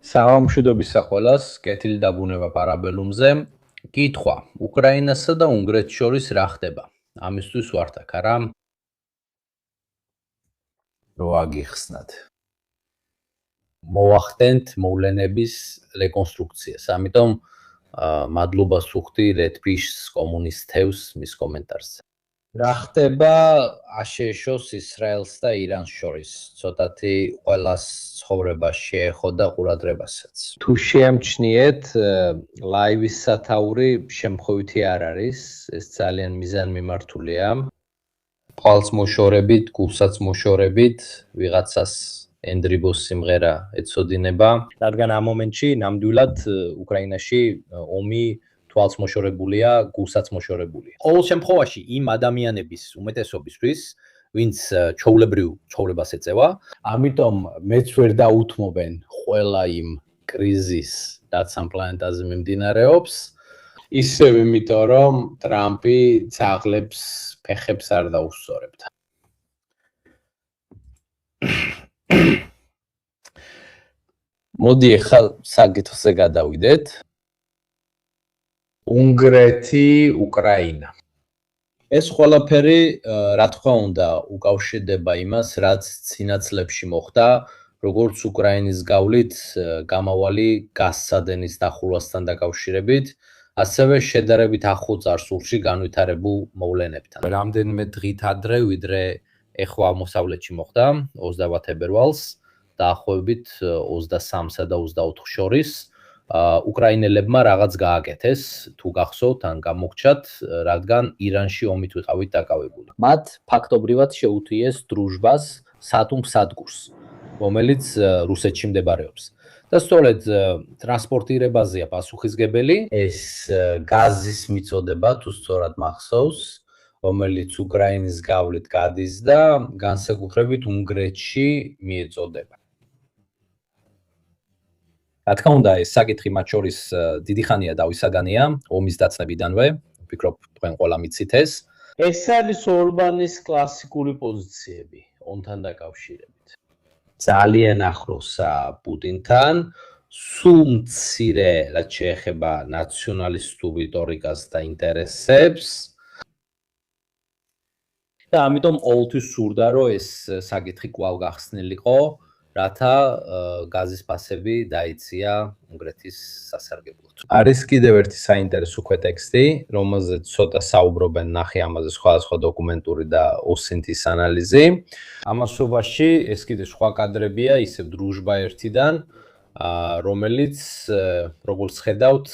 საღამოშვიდობის სახელას კეთილი დაბრუნება პარაბელუმზე. კითხვა: უკრაინასა და უნგრეთს შორის რა ხდება? ამისთვის ვართ აქ, არა? რო აგიხსნათ. მოვახდენთ მოვლენების რეკონსტრუქციას. ამიტომ მადლობას ვუხდი Redfish კომუნის თევს მის კომენტარზე. რა ხდება აშშ-ს ისრაელს და ირანს შორის? ცოტათი ყველას ცხოვრებას შეეხო და ყურადღებასაც. თუ შეამჩნიეთ, ლაივის სათაური შემთხვევითი არ არის, ეს ძალიან მიზანმიმართულია. ყალს მოშორებით, გულსაც მოშორებით, ვიღაცას ენდრიბოს სიმღერა ეწოდინება, რადგან ამ მომენტში ნამდვილად უკრაინაში ომი თვალს მოშორებულია, გულსაც მოშორებულია. ყოველ შემთხვევაში იმ ადამიანების უმეტესობისთვის, ვინც ჩვეულებრივ ცხოვრებას ეწევა, ამიტომ მეც ვერ დაუთმობენ ყველა იმ კრიზისს, რაც ამ პლანეტაზე მიმდინარეობს, ისევ იმიტომ, რომ ტრამპი ძაღლებს ფეხებს არ დაუსწორებდა. მოდი ახლა საკითხზე გადავიდეთ. უნგრეთი, უკრაინა. ეს ყველაფერი, რა თქმა უნდა, უკავშირდება იმას, რაც წინა წლებში მოხდა, როგორც უკრაინის გავლით გამავალი გაზსადენის დახურვასთან დაკავშირებით, ასევე შედარებით ახლო წარსულში განვითარებულ მოვლენებთან. რამდენიმე დღით ადრე, ვიდრე ეხლა აღმოსავლეთში მოხდა, 21 თებერვალს, დაახლოებით 23-სა და 24 შორის, უკრაინელებმა რაღაც გააკეთეს, თუ გახსოვთ ან გამოგჩათ, რადგან ირანში ომით ვიყავით დაკავებული. მათ ფაქტობრივად შეუთიეს დრუჟბას სატუმ სადგურს, რომელიც რუსეთში მდებარეობს. და სწორედ ტრანსპორტირებაზეა პასუხისგებელი ეს გაზის მიწოდება, თუ სწორად მახსოვს, რომელიც უკრაინის გავლით გადის და განსაკუთრებით უნგრეთში მიეწოდება. რა თქმა უნდა, ეს საკითხი მათ შორის დიდი ხანია დავისაგანია, ომის დაწნებიდანვე, ვფიქრობ, თქვენ ყველა მიცით ეს. ეს არის ორბანის კლასიკური პოზიციები ომთან დაკავშირებით. ძალიან ახლოსა პუტინთან, სულ მცირე, რაც შეეხება ნაციონალისტურ რიტორიკას და ინტერესებს. და ამიტომ ყოველთვის სურდა, რომ ეს საკითხი კვლავ გახსნილიყო, რათა გაზის ფასები დაიცია უნგრეთის სასარგებლოდ. არის კიდევ ერთი საინტერესო ქვეტექსტი, რომელზეც ცოტა საუბრობენ, ნახე ამაზე სხვადასხვა დოკუმენტური და ოსინთის ანალიზი. ამასობაში ეს კიდე სხვა კადრებია, ისევ დრუჟბა ერთიდან, რომელიც, როგორც ხედავთ,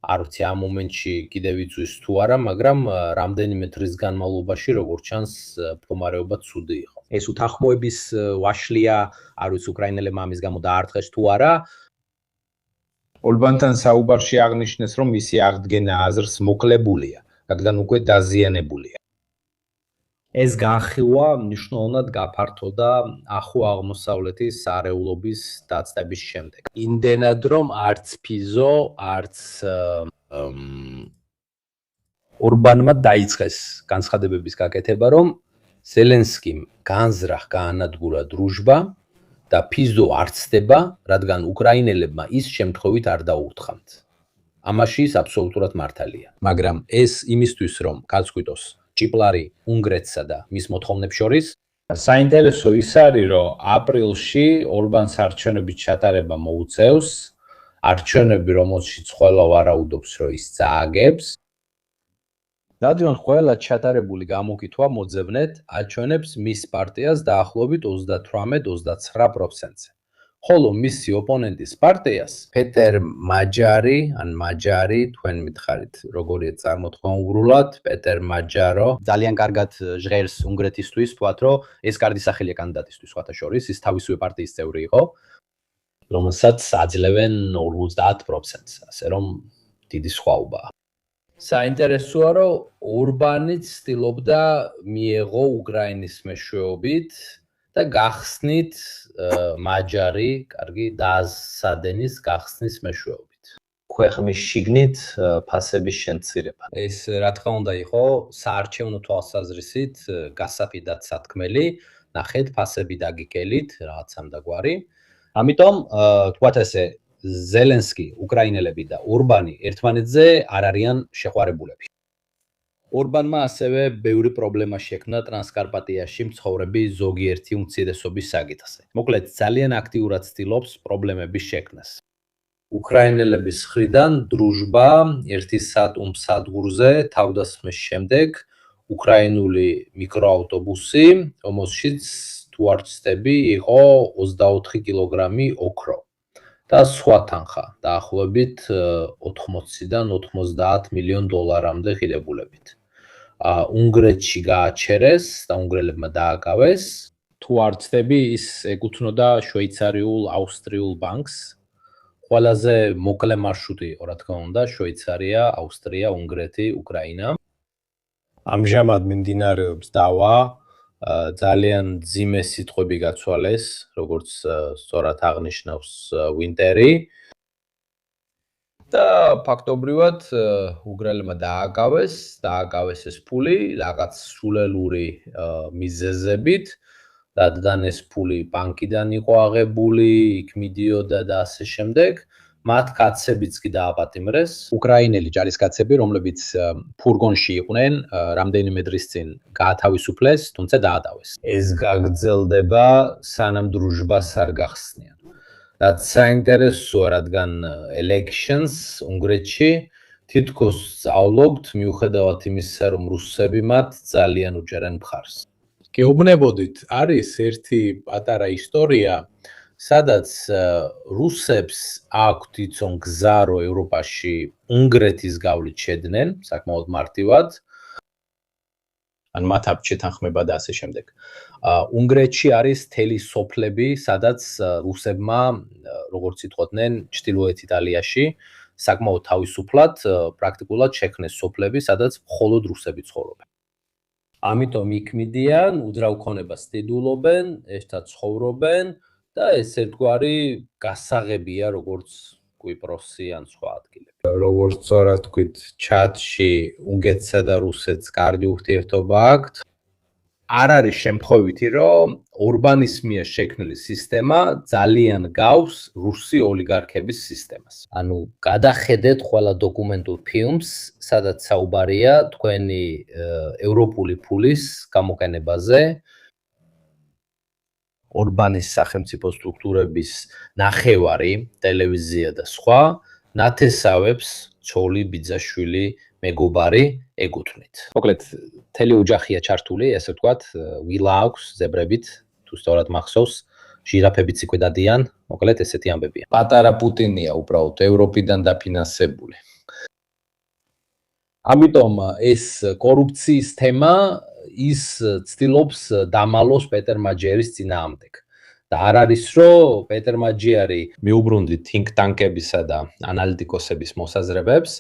არ ვიცი ამ მომენტში კიდევ იწვის თუ არა, მაგრამ რამდენიმე დღის განმავლობაში, როგორც ჩანს, მდგომარეობა ცუდი იყო. ეს უთანხმოების ვაშლია, არ ვიცი უკრაინელებმა ამის გამო დაარტყეს თუ არა. ორბანთან საუბარში აღნიშნეს, რომ მისი აღდგენა აზრს მოკლებულია, რადგან უკვე დაზიანებულია. ეს განხილვა მნიშვნელოვნად გაფართოვდა ახლო აღმოსავლეთის არეულობის დაწნების შემდეგ. იმდენად, რომ არც ფიზო, არც ორბანმა დაიწყეს განცხადებების გაკეთება, რომ ზელენსკიმ განზრახ გაანადგურა დრუჟბა და ფიზო არ ცდება, რადგან უკრაინელებმა ის შემთხვევით არ დაუთხამთ. ამაში ის აბსოლუტურად მართალია. მაგრამ ეს იმისთვის, რომ გაწყვიტოს ჭიპლარი უნგრეთსა და მის მოთხოვნებს შორის, საინტერესო ის არის, რომ აპრილში ორბანს არჩევნების ჩატარება მოუწევს, არჩევნები, რომელშიც ყველა ვარაუდობს, რომ ის წააგებს. რადგან ყველა ჩატარებული გამოკითხვა მოძებნეთ აჩვენებს მის პარტიას დაახლოებით 38-39%-ზე. ხოლო მისი ოპონენტის პარტიას პეტერ მაჯარი, ან მაჯარი, თქვენ მითხარით, როგორია წარმოთქვა უნგრულად, პეტერ მაჯარო, ძალიან კარგად ჟღერს უნგრეთისთვის, თქვათ, რომ ეს კარგი სახელია კანდიდატისთვის, სხვათა შორის, ის თავისივე პარტიის წევრი იყო, რომელსაც აძლევენ 50%-ს, ასე რომ დიდი სხვაობაა. საინტერესოა, რომ ორბანიც ცდილობდა მიეღო უკრაინის მეშვეობით და გახსნით მაჯარი, კარგი, დაზსადენის გახსნის მეშვეობით. ქვეყნის შიგნით ფასების შემცირება. ეს რა თქმა უნდა იყო საარჩევნო თვალსაზრისით გასაფიდად სათქმელი, ნახეთ ფასები დაგიკელით, რაღაც ამდაგვარი. ამიტომ, თქვათ ესე, ზელენსკი, უკრაინელები და ორბანი ერთმანეთზე არ არიან შეყვარებულები. ორბანმა ასევე ბევრი პრობლემა შექმნა ტრანსკარპატიაში მცხოვრები ზოგიერთი უმცირესობის საკითხზე. მოკლედ, ძალიან აქტიურად ცდილობს პრობლემების შექმნას. უკრაინელების მხრიდან დრუჟბა ერთი სადგურზე თავდასხმის შემდეგ უკრაინული მიკროავტობუსი, რომელშიც თუ არ ვცდები, იყო 24 კილოგრამი ოქრო და სხვა თანხა, დაახლოებით 80-დან 90 მილიონ დოლარამდე ღირებულებით. უნგრეთში გააჩერეს და უნგრელებმა დააკავეს. თუ არ ვცდები, ის ეკუთვნოდა შვეიცარიულ აუსტრიულ ბანკს. ყველაზე მოკლე მარშრუტი იყო, რა თქმა უნდა, შვეიცარია, აუსტრია, უნგრეთი, უკრაინა. ამჟამად მიმდინარეობს დავა, ძალიან ძიმე სიტყვები გაცვალეს, როგორც სწორად აღნიშნავს ვინტერი. და ფაქტობრივად უნგრელებმა დააკავეს ეს ფული რაღაც სულელური მიზეზებით. რადგან ეს ფული ბანკიდან იყო აღებული, იქ მიდიოდა და ასე შემდეგ. მათ კაცებიც კი დააპატიმრეს. უკრაინელი ჯარისკაცები, რომლებიც ფურგონში იყვნენ, რამდენიმე დღის წინ გაათავისუფლეს, თუმცა დაადავეს. ეს გაგრძელდება, სანამ დრუჟბას არ გახსნიან. რაც საინტერესოა, რადგან elections უნგრეთში თითქოს სწავლობთ, მიუხედავად იმისა, რომ რუსები მათ ძალიან უჭერენ მხარს. გეუბნებოდით, არის ერთი პატარა ისტორია, სადაც რუსებს აქვთ იცონ გზა, რომ ევროპაში უნგრეთის გავლით შედნენ, საკმაოდ მარტივად. ან მათ აქვთ შეთანხმება და ასე შემდეგ. უნგრეთში არის მთელი სოფლები, სადაც რუსებმა, როგორც იტყოდნენ, ჩრდილოეთ იტალიაში, საკმაოდ თავისუფლად, პრაქტიკულად შექმნეს სოფლები, სადაც მხოლოდ რუსები ცხოვრობენ. ამიტომ იქ მიდიან, უძრავ ქონებას დიდულობენ, ერთად ცხოვრობენ და ეს ერთგვარი გასაღებია, როგორც კვიპროსი ან სხვა ადგილები. როგორც სწორად თქვით, ჩატში უნგრეთსა და რუსეთს კარგი ურთიერთობა აქვთ. არ არის შემთხვევითი, რომ ორბანის მიერ შექმნილი სისტემა ძალიან გავს რუსი ოლიგარქების სისტემას. ანუ გადახედეთ ყველა დოკუმენტურ ფილმს, სადაც საუბარია თქვენი ევროპული ფულის გამოყენებაზე. ორბანის სახელმწიფო სტრუქტურების ნახევარი, ტელევიზია და სხვა, ნათესავებს ცოლი, ბიძაშვილი, მეგობარი ეკუთვნით. მოკლედ, მთელი ოჯახია ჩართული, ესე ვთქვათ, ვილა აქვს ზებრებით, თუ სწორად მახსოვს, ჟირაფებიც იქვე დადიან, მოკლედ ესეთი ამბებია. პატარა პუტინია უბრალოდ ევროპიდან დაფინანსებული. ამიტომ ეს კორუფციის თემა ის ცდილობს დამალოს პეტერ მაჯერის წინააღმდეგ. და არ არის, რომ პეტერ მაჯიარი მიუბრუნდით think tank-ებისა და ანალიტიკოსების მოსაზრებებს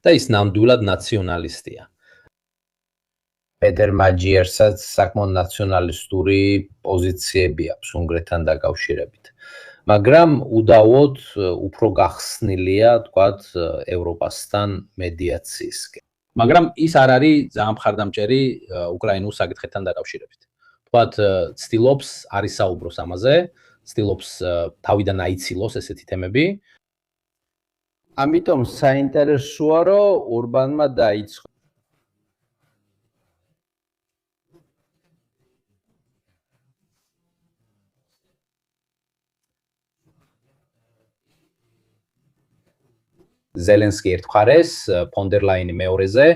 და ის ნამდვილად ნაციონალისტია. პეტერ მაჯიერსაც საკმაოდ ნაციონალისტური პოზიციები აქვს უნგრეთთან დაკავშირებით. მაგრამ უდავოდ უფრო გახსნილია, თქვათ, ევროპასთან მედიაციისკენ. მაგრამ ის არ არის ძალიან მხარდამჭერი უკრაინულ საკითხებთან დაკავშირებით. თქვათ, ცდილობს არ ისაუბროს ამაზე, ცდილობს თავიდან აიცილოს ესეთი თემები. ამიტომ საინტერესოა, რომ ორბანმა დაიწყო ზელენსკი ერთ მხარეს, ფონ დერ ლაინი მეორეზე.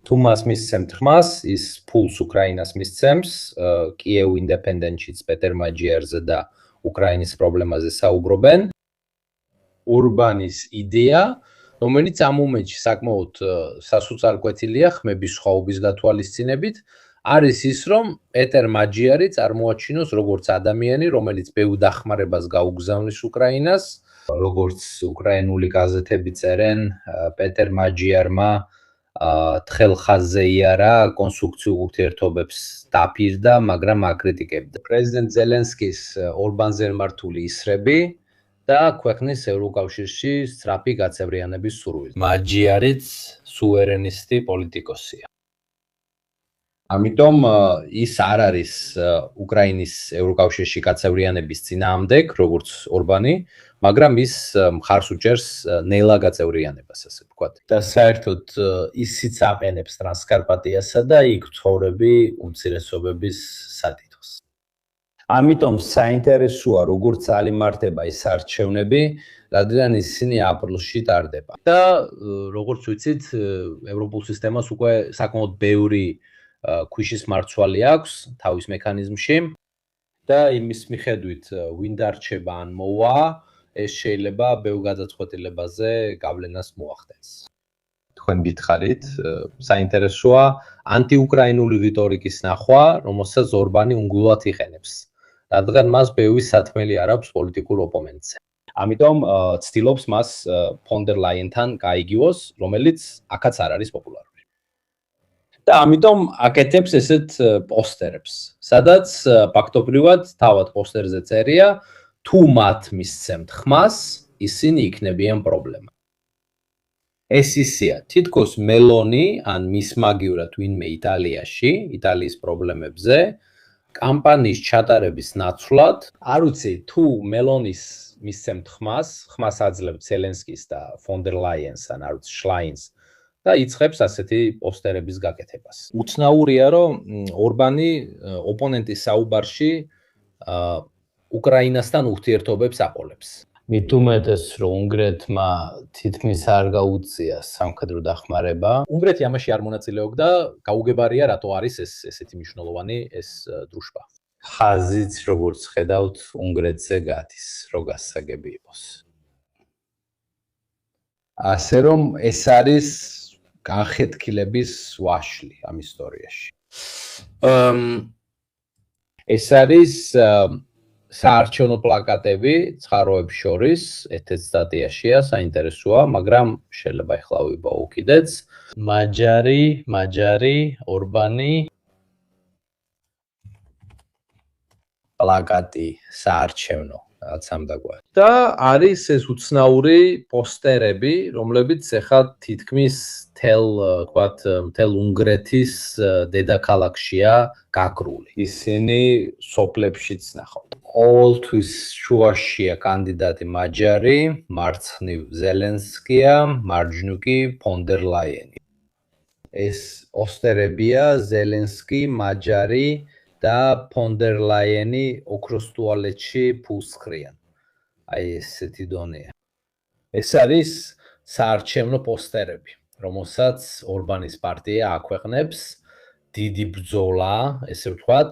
თუ მას მისცემთ ხმას, ის ფულს უკრაინას მისცემს, კიევ ინდეპენდენტშიც პეტერ მაჯიერზე და უკრაინის პრობლემაზე საუბრობენ. ორბანის იდეა, რომელიც ამ მომენტში საკმაოდ სასუცარკვეთილია ხმების სხვაობის გათვალისწინებით, არის ის, რომ პეტერ მაჯიარი წარმოაჩინოს როგორც ადამიანი, რომელიც ბევრ დახმარებას გაუგზავნის უკრაინას, როგორც უკრაინული გაზეთები წერენ, პეტერ მაჯიარმა თხელხაზე იარა კონსტრუქციულ ურთიერთობებს დაპირდა, მაგრამ აკრიტიკებდა. პრეზიდენტ ზელენსკის ორბანზე მართული ისრები და ქვეყნის ევროკავშირში სწრაფი გაწევრიანების სურვილი. მაჯიარიც სუვერენისტი პოლიტიკოსია. ამიტომ ის არ არის უკრაინის ევროკავშირში გაწევრიანების წინააღმდეგ, როგორც ორბანი, მაგრამ ის მხარს უჭერს ნელა გაწევრიანებას, ასე ვთქვათ. და საერთოდ ისიც აყენებს ტრანსკარპატიასა და იქ ცხოვრები უმცირესობების სათითოს. ამიტომ საინტერესოა, როგორ წალიმართება ეს არჩევნები, რადგან ისინი აპრილში ტარდება. და როგორც ვიცით, ევროპულ სისტემას უკვე საკმაოდ ბევრი ქვიშის მარცვალი აქვს თავის მექანიზმში და იმის მიხედვით ვინ დარჩება ან მოვა, ეს შეიძლება ბევრ გადაწყვეტილებაზე გავლენას მოახდენს. თქვენ გითხარით, საინტერესოა ანტიუკრაინული რიტორიკის ნახვა, რომელსაც ორბანი უნგრულად იყენებს, რადგან მას ბევრი სათმელი არ აქვს პოლიტიკურ ოპონენტზე. ამიტომ ცდილობს მას ფონ დერ ლაიენთან გაიგივოს, რომელიც აქაც არ არის პოპულარული. და ამიტომ აკეთებს ესეთ პოსტერებს, სადაც ფაქტობრივად თავად პოსტერზე წერია, თუ მათ მისცემთ ხმას, ისინი იქნებიან პრობლემა. ეს ისეა, თითქოს მელონი ან მის მაგივრად ვინმე იტალიაში, იტალიის პრობლემებზე, კამპანიის ჩატარების ნაცვლად, არ ვიცი, თუ მელონის მისცემთ ხმას აძლევთ ზელენსკის და ფონ დერ ლაიენს ან არ ვიცი შლაინს და იწყებს ასეთი პოსტერების გაკეთებას. უცნაურია, რომ ორბანი ოპონენტის საუბარში უკრაინასთან ურთიერთობებს აყოლებს. მით უმეტეს, რომ უნგრეთმა თითქმის არ გაუწია სამხედრო დახმარება. უნგრეთი ამაში არ მონაწილეობდა, გაუგებარია, რატო არის ესეთი მნიშვნელოვანი ეს დროშბა. ხაზიც, როგორც ხედავთ, უნგრეთზე გადის, რო გასაგები იყოს. ასე რომ ეს არის განხეთქილების ვაშლი ამ ისტორიაში. ეს არის საარჩევნო პლაკატები ცხაროებს შორის, ერთ-ერთ სტატიაშია, საინტერესოა, მაგრამ შეიძლება ახლა ვიბაუკიდეც. მაჯარი, ორბანი, პლაკატი საარჩევნო, რაც ამ დაგვარ. და არის ეს უცნაური პოსტერები, რომლებიც ახლა თითქმის მთელ უნგრეთის დედაქალაქშია გაქრული. ისინი სოფლებშიც ნახავთ. ყოველთვის შუაშია კანდიდატი მაჯარი, მარცხნივ ზელენსკია, მარჯვნივ კი ფონ დერ ლაიენი. ეს პოსტერებია ზელენსკი, მაჯარი და ფონ დერ ლაიენი ოქროს ტუალეტში ფულს ხრიან. აი ესეთი დონეა. ეს არის საარჩევნო პოსტერები, რომელსაც ორბანის პარტია აქვეყნებს, დიდი ბრძოლა, ესე ვთქვათ.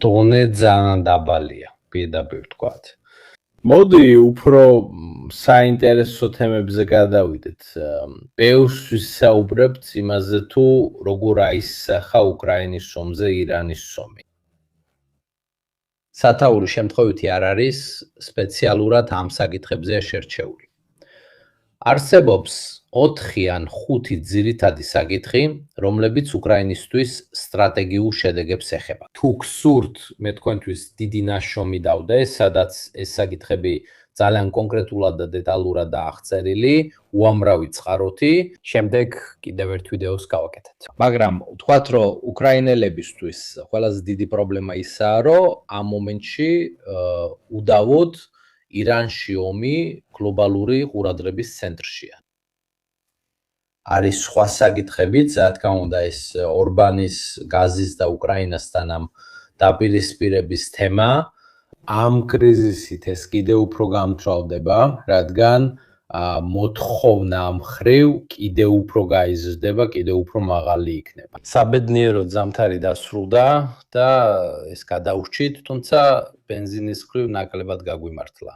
დონე ძალიან დაბალია, პირდაპირ ვთქვათ. მოდი უფრო საინტერესო თემებზე გადავიდეთ. ბევრს ვისაუბრებთ იმაზე, თუ როგორ აისახა უკრაინის ომზე ირანის ომი. სათაური შემთხვევითი არ არის, სპეციალურად ამ საკითხებზეა შერჩეული. არსებობს 4 ან 5 ძირითადი საკითხი, რომლებიც უკრაინისთვის სტრატეგიულ შედეგებს ეხება. თუ გსურთ, მე თქვენთვის დიდი ნაშრომი დავდე, სადაც ეს საკითხები ძალიან კონკრეტულად და დეტალურად აღწერილი, უამრავი წყაროთი, შემდეგ კიდევ ერთ ვიდეოს გავაკეთეთ. მაგრამ ვთქვათ, რომ უკრაინელებისთვის ყველაზე დიდი პრობლემა ისაა, რომ ამ მომენტში უდავოდ ირანში ომი გლობალური ყურადღების ცენტრშია. არის სხვა საკითხებიც, რა თქმა უნდა, ეს ორბანის გაზის და უკრაინასთან ამ დაპირისპირების თემა. ამ კრიზისით ეს კიდევ უფრო გამთრალდება, რადგან მოთხოვნა ამ ხრივ კიდევ უფრო გაიზრდება, კიდევ უფრო მაღალი იქნება. საბედნიერო ზამთარი დასრულდა და ეს გადაურჩით, თუმცა ბენზინის ხრივ ნაკლებად გაგვიმართლა.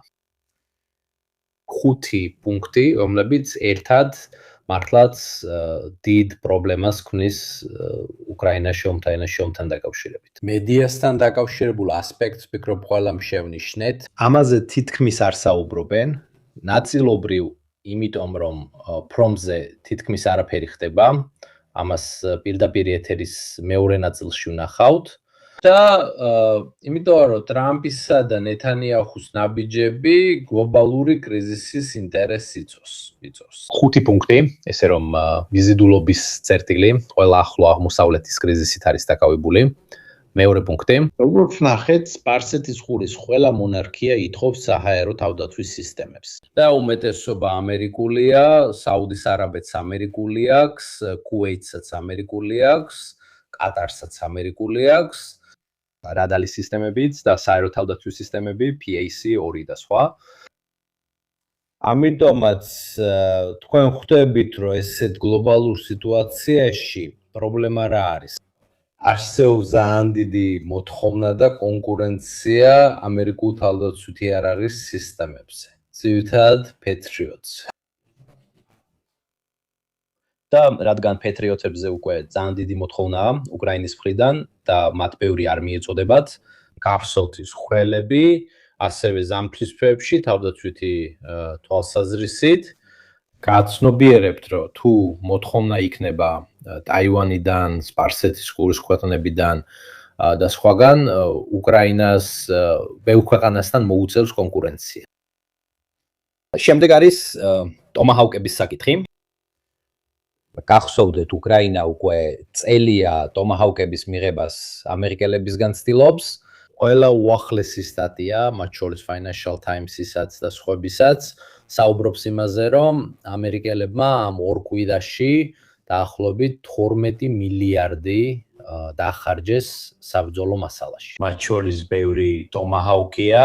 5 პუნქტი, რომლებიც ერთად მართლაც დიდ პრობლემას ქმნის უკრაინაში ომთან დაკავშირებით. მედიასთან დაკავშირებულ ასპექტს ვფიქრობ ყველა შევნიშნეთ. ამაზე თითქმის არ საუბრობენ, ნაწილობრივ იმიტომ რომ ფრონტზე თითქმის არაფერი ხდება, ამას პირდაპირ ეთერის მეორე ნაწილში ვნახავთ. და იმიტომ რომ ტრამპისა და ნეთანიაჰუს ნაბიჯები გლობალური კრიზისის ინტერესს იწვევს. 5 პუნქტი, ესე რომ მიზიდულობის წერტილი, ყველა ახლო აღმოსავლეთის კრიზისით არის დაკავებული. მეორე პუნქტი. როგორც ნახეთ, სპარსეთის ყურის ყველა მონარქია ითხოვს საჰაერო თავდაცვის სისტემებს. და უმეტესობა ამერიკულია, საუდის არაბეთს ამერიკული აქვს, კუვეითსაც ამერიკული აქვს, კატარსაც ამერიკული აქვს. რადალის სისტემებიც და საერო თავდაცვის სისტემები, PAC-2 და სხვა. ამიტომაც თქვენ ხვდებით, რომ ესეთ გლობალურ სიტუაციაში პრობლემა რა არის? არსებობს ძალიან დიდი მოთხოვნა და კონკურენცია ამერიკულ თავდაცვითი იარაღის სისტემებზე, ძირითადად Patriots-ზე. და რადგან Patriots-ებზე უკვე ძალიან დიდი მოთხოვნაა უკრაინის მხრიდან და მათ ბევრი არ მიეწოდებათ, გახსოვთ ის ხველები, ასევე ზამთრის თვეებში თავდაცვითი თვალსაზრისით გაცნობიერებთ, რომ თუ მოთხოვნა იქნება ტაივანიდან, სპარსეთის ყურის ქვეყნებიდან და სხვაგან, უკრაინას ბევრ ქვეყანასთან მოუწევს კონკურენცია. შემდეგ არის ტომაჰაუკების საკითხი. გახსოვდეთ, უკრაინა უკვე წელია ტომაჰაუკების მიღებას ამერიკელებისგან ცდილობს. ყველა უახლესი სტატია, მათ შორის Financial Times-ისაც და სხვებისაც, საუბრობს იმაზე, რომ ამერიკელებმა ამ 2 კვირაში დაახლოებით 12 მილიარდი დაახარჯეს საბრძოლო მასალაში. მათ შორის ბევრი ტომაჰაუკია.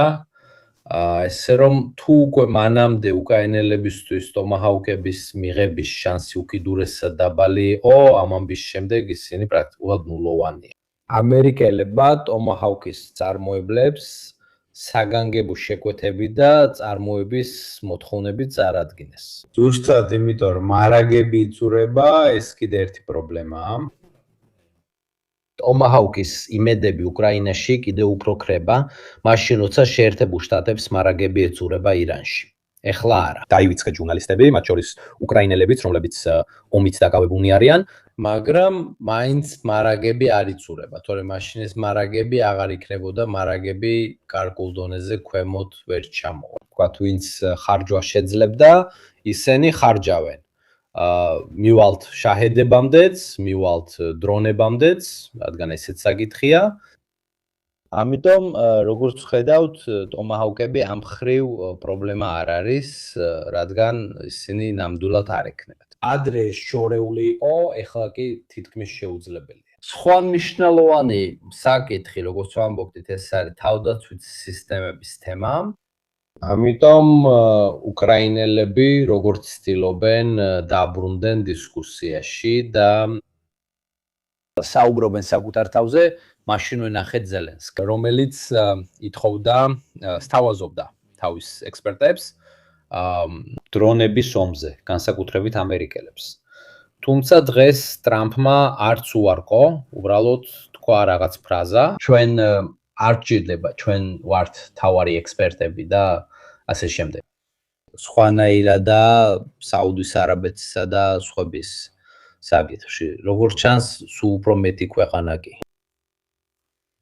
ესე რომ თუ უკვე მანამდე უკრაინელებისთვის ტომაჰაუკების მიღების შანსი უკიდურესად დაბალი იყო, ამ ამბის შემდეგ ისინი პრაქტიკულად ნულოვანია. ამერიკელებმა ტომაჰაუკის წარმოებლებს საგანგებო შეკვეთები და წარმოების მოთხოვნები წარადგინეს. ზუსტად იმიტომ, რომ მარაგები იწურება, ეს კიდე ერთი პრობლემაა. ტომაჰაუკის იმედები უკრაინაში კიდევ უფრო ქრება, მაშინ როცა შეერთებულ შტატებს მარაგები ეწურება ირანში. ეხლა არა. დაივიწყე ჟურნალისტები, მათ შორის უკრაინელებიც, რომლებიც ომით დაკავებულნი არიან, მაგრამ მაინც მარაგები არ იწურება, თორემ მაშინ ეს მარაგები აღარ იქნებოდა მარაგები კარგულ დონეზე ქვემოთ ვერ ჩამოვა. თქვათ, ვინც ხარჯვა შეძლებდა, ისინი ხარჯავენ. მივალთ შაჰედებამდეც, მივალთ დრონებამდეც, რადგან ესეც საკითხია. ამიტომ, როგორც ხედავთ, ტომაჰაუკები ამ ხრივ პრობლემა არ არის, რადგან ისინი ნამდვილად არ ექნებათ. ადრე შორეული იყო, ეხლა კი თითქმის შეუძლებელია. სხვა მნიშვნელოვანი საკითხი, როგორც ვამბობთ, ეს არის თავდაცვითი სისტემების თემა. ამიტომ უკრაინელები როგორც ცდილობენ დაბრუნდნენ დისკუსიაში და საუბრობენ საკუთარ თავზე, მაშინ ვენახეთ ზელენსკი, რომელიც ითხოვდა, სთავაზობდა თავის ექსპერტებს დრონების ომზე, განსაკუთრებით ამერიკელებს. თუმცა დღეს ტრამპმა არც უარყო, უბრალოდ თქვა რაღაც ფრაზა, ჩვენ არ გჭირდება, ჩვენ ვართ თავარი ექსპერტები და ასე შემდეგ. სხვანაირადაა საუდის არაბეთისა და სხვების საკითხში. როგორც ჩანს, სულ უფრო მეტი ქვეყანა კი.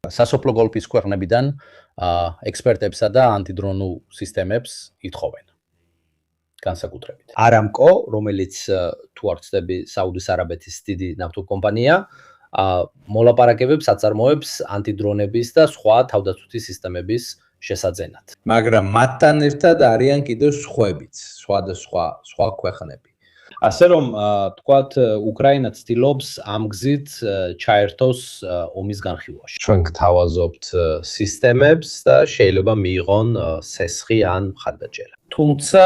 სასოფლო გოლფის ქვეყნებიდან ექსპერტებსა და ანტიდრონულ სისტემებს ითხოვენ. განსაკუთრებით. არამკო, რომელიც თუ არ ვცდები, საუდის არაბეთის დიდი ნავთობკომპანია, მოლაპარაკებებს აწარმოებს ანტიდრონების და სხვა თავდაცვითი სისტემების შესაძენად. მაგრამ მათთან ერთად არიან კიდევ სხვებიც, სხვა ქვეყნები. ასე რომ, თქვათ, უკრაინა ცდილობს ამ გზით ჩაერთოს ომის განხილვაში. ჩვენ გთავაზობთ სისტემებს და შეიძლება მიიღონ სესხი ან მხარდაჭერა. თუმცა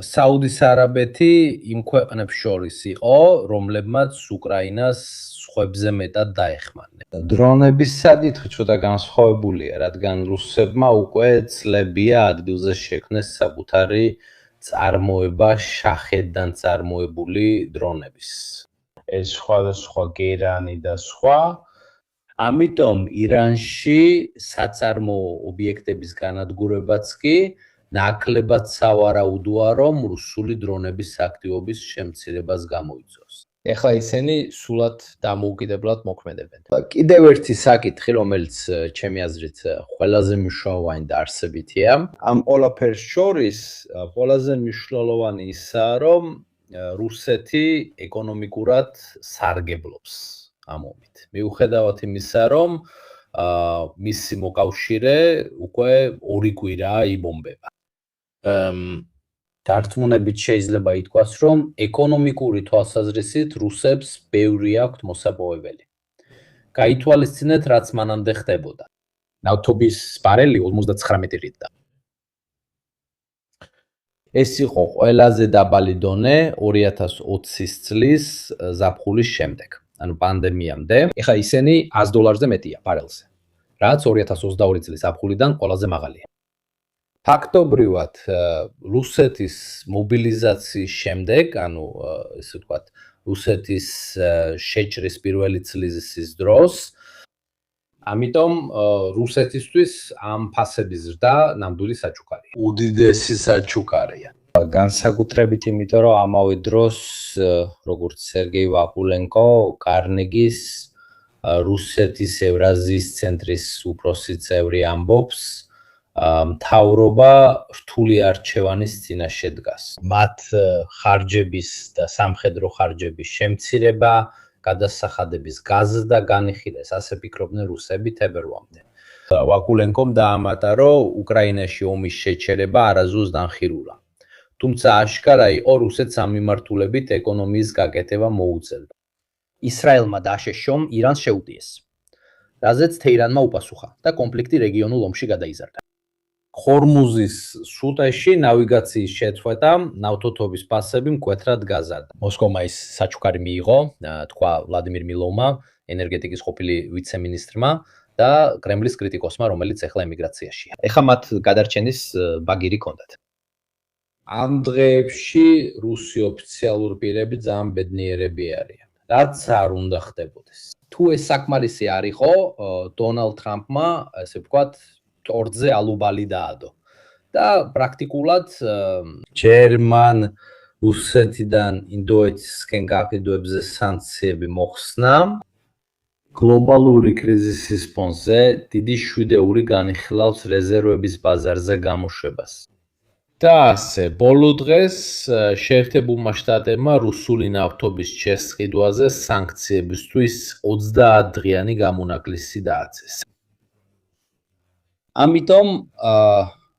საუდის არაბეთი იმ ქვეყნებს შორის იყო, რომლებმაც უკრაინას სხვებზე მეტად დაეხმარნენ. დრონების საკითხი ცოტა განსხვავებულია, რადგან რუსებმა უკვე წლებია ადგილზე შექმნეს საკუთარი წარმოება შაჰედიდან წარმოებული დრონების. ეს სხვადასხვა გერანი და სხვა. ამიტომ ირანში საწარმოო ობიექტების განადგურებაც კი ნაკლებად სავარაუდოა, რომ რუსული დრონების აქტივობის შემცირებას გამოიწვევს. ეხლა ისინი სულად დამოუკიდებლად მოქმედებენ. კიდევ ერთი საკითხი, რომელიც ჩემი აზრით ყველაზე მნიშვნელოვანი და არსებითია, ამ ყველაფერს შორის ყველაზე მნიშვნელოვანი ისაა, რომ რუსეთი ეკონომიკურად სარგებლობს ამ ომით. მიუხედავად იმისა, რომ მისი მოკავშირე უკვე 2 კვირა იბომბება. დარწმუნებით შეიძლება ითქვას, რომ ეკონომიკური თვალსაზრისით რუსებს ბევრი აქვთ მოსაპოვებელი. გაითვალისწინეთ, რაც მანამდე ხდებოდა. ნავთობის ბარელი 59 რიტა. ეს იყო ყველაზე დაბალი დონე 2020 წლის ზაფხულის შემდეგ, ანუ პანდემიამდე. ეხლა ისინი $100-ზე მეტია ბარელზე, რაც 2022 წლის ზაფხულიდან ყველაზე მაღალია. ფაქტობრივად, რუსეთის მობილიზაციის შემდეგ, ანუ ესე ვთქვათ, რუსეთის შეჭრის პირველი წლების დროს, ამიტომ რუსეთისთვის ამ ფასების ზრდა ნამდვილი საჩუქარია. უდიდესი საჩუქარია. განსაკუთრებით იმიტომ, რომ ამავე დროს, როგორც სერგეი ვაკულენკო, კარნეგის რუსეთის ევრაზიის ცენტრის უფროსი წევრი ამბობს, მთავრობა რთული არჩევანის წინაშე დგას. მათ ხარჯების და სამხედრო ხარჯების შემცირება, გადასახადების გაზრდა განიხილეს, ასე ფიქრობდნენ რუსები თებერვალამდე. ვაკულენკომ დაამატა, რომ უკრაინაში ომის შეჩერება არასდროს განხილულა. თუმცა აშკარა იყო, რუსეთს ამ მიმართულებით ეკონომიის გაკეთება მოუწევდა. ისრაელმა და აშშ-ომ ირანს შეუტიეს, რაზეც თეირანმა უპასუხა და კონფლიქტი რეგიონულ ომში გადაიზარდა. ხორმუზის სრუტეში ნავიგაციის შეწყვეტამ ნავთობის ფასები მკვეთრად გაზარდა. მოსკოვმა ის საჩუქარი მიიღო, თქვა ვლადიმირ მილოვმა, ენერგეტიკის ყოფილი ვიცე-მინისტრმა და კრემლის კრიტიკოსმა, რომელიც ახლა ემიგრაციაშია. ეხლა მათ გადარჩენის ბაგირი ჰქონდათ. ამ დღეებში რუსი ოფიციალური პირები ძალიან ბედნიერები არიან. რაც არ უნდა ხდებოდეს. თუ ეს საკმარისი არ იყო, დონალდ ტრამპმა, ესე ვთქვათ, ტორტზე ალუბალი დაადო. და პრაქტიკულად ჯერმან რუსეთიდან ინდოეთისკენ გაყიდვებზე სანქციები მოხსნა, გლობალური კრიზისის ფონზე დიდი შვიდეული განიხილავს რეზერვების ბაზარზე გამოშვებას. და ასე, ბოლო დღეს შეერთებულმა შტატებმა რუსული ნავთობის შესყიდვაზე სანქციებისთვის 30 დღიანი გამონაკლისი დააწეს. ამიტომ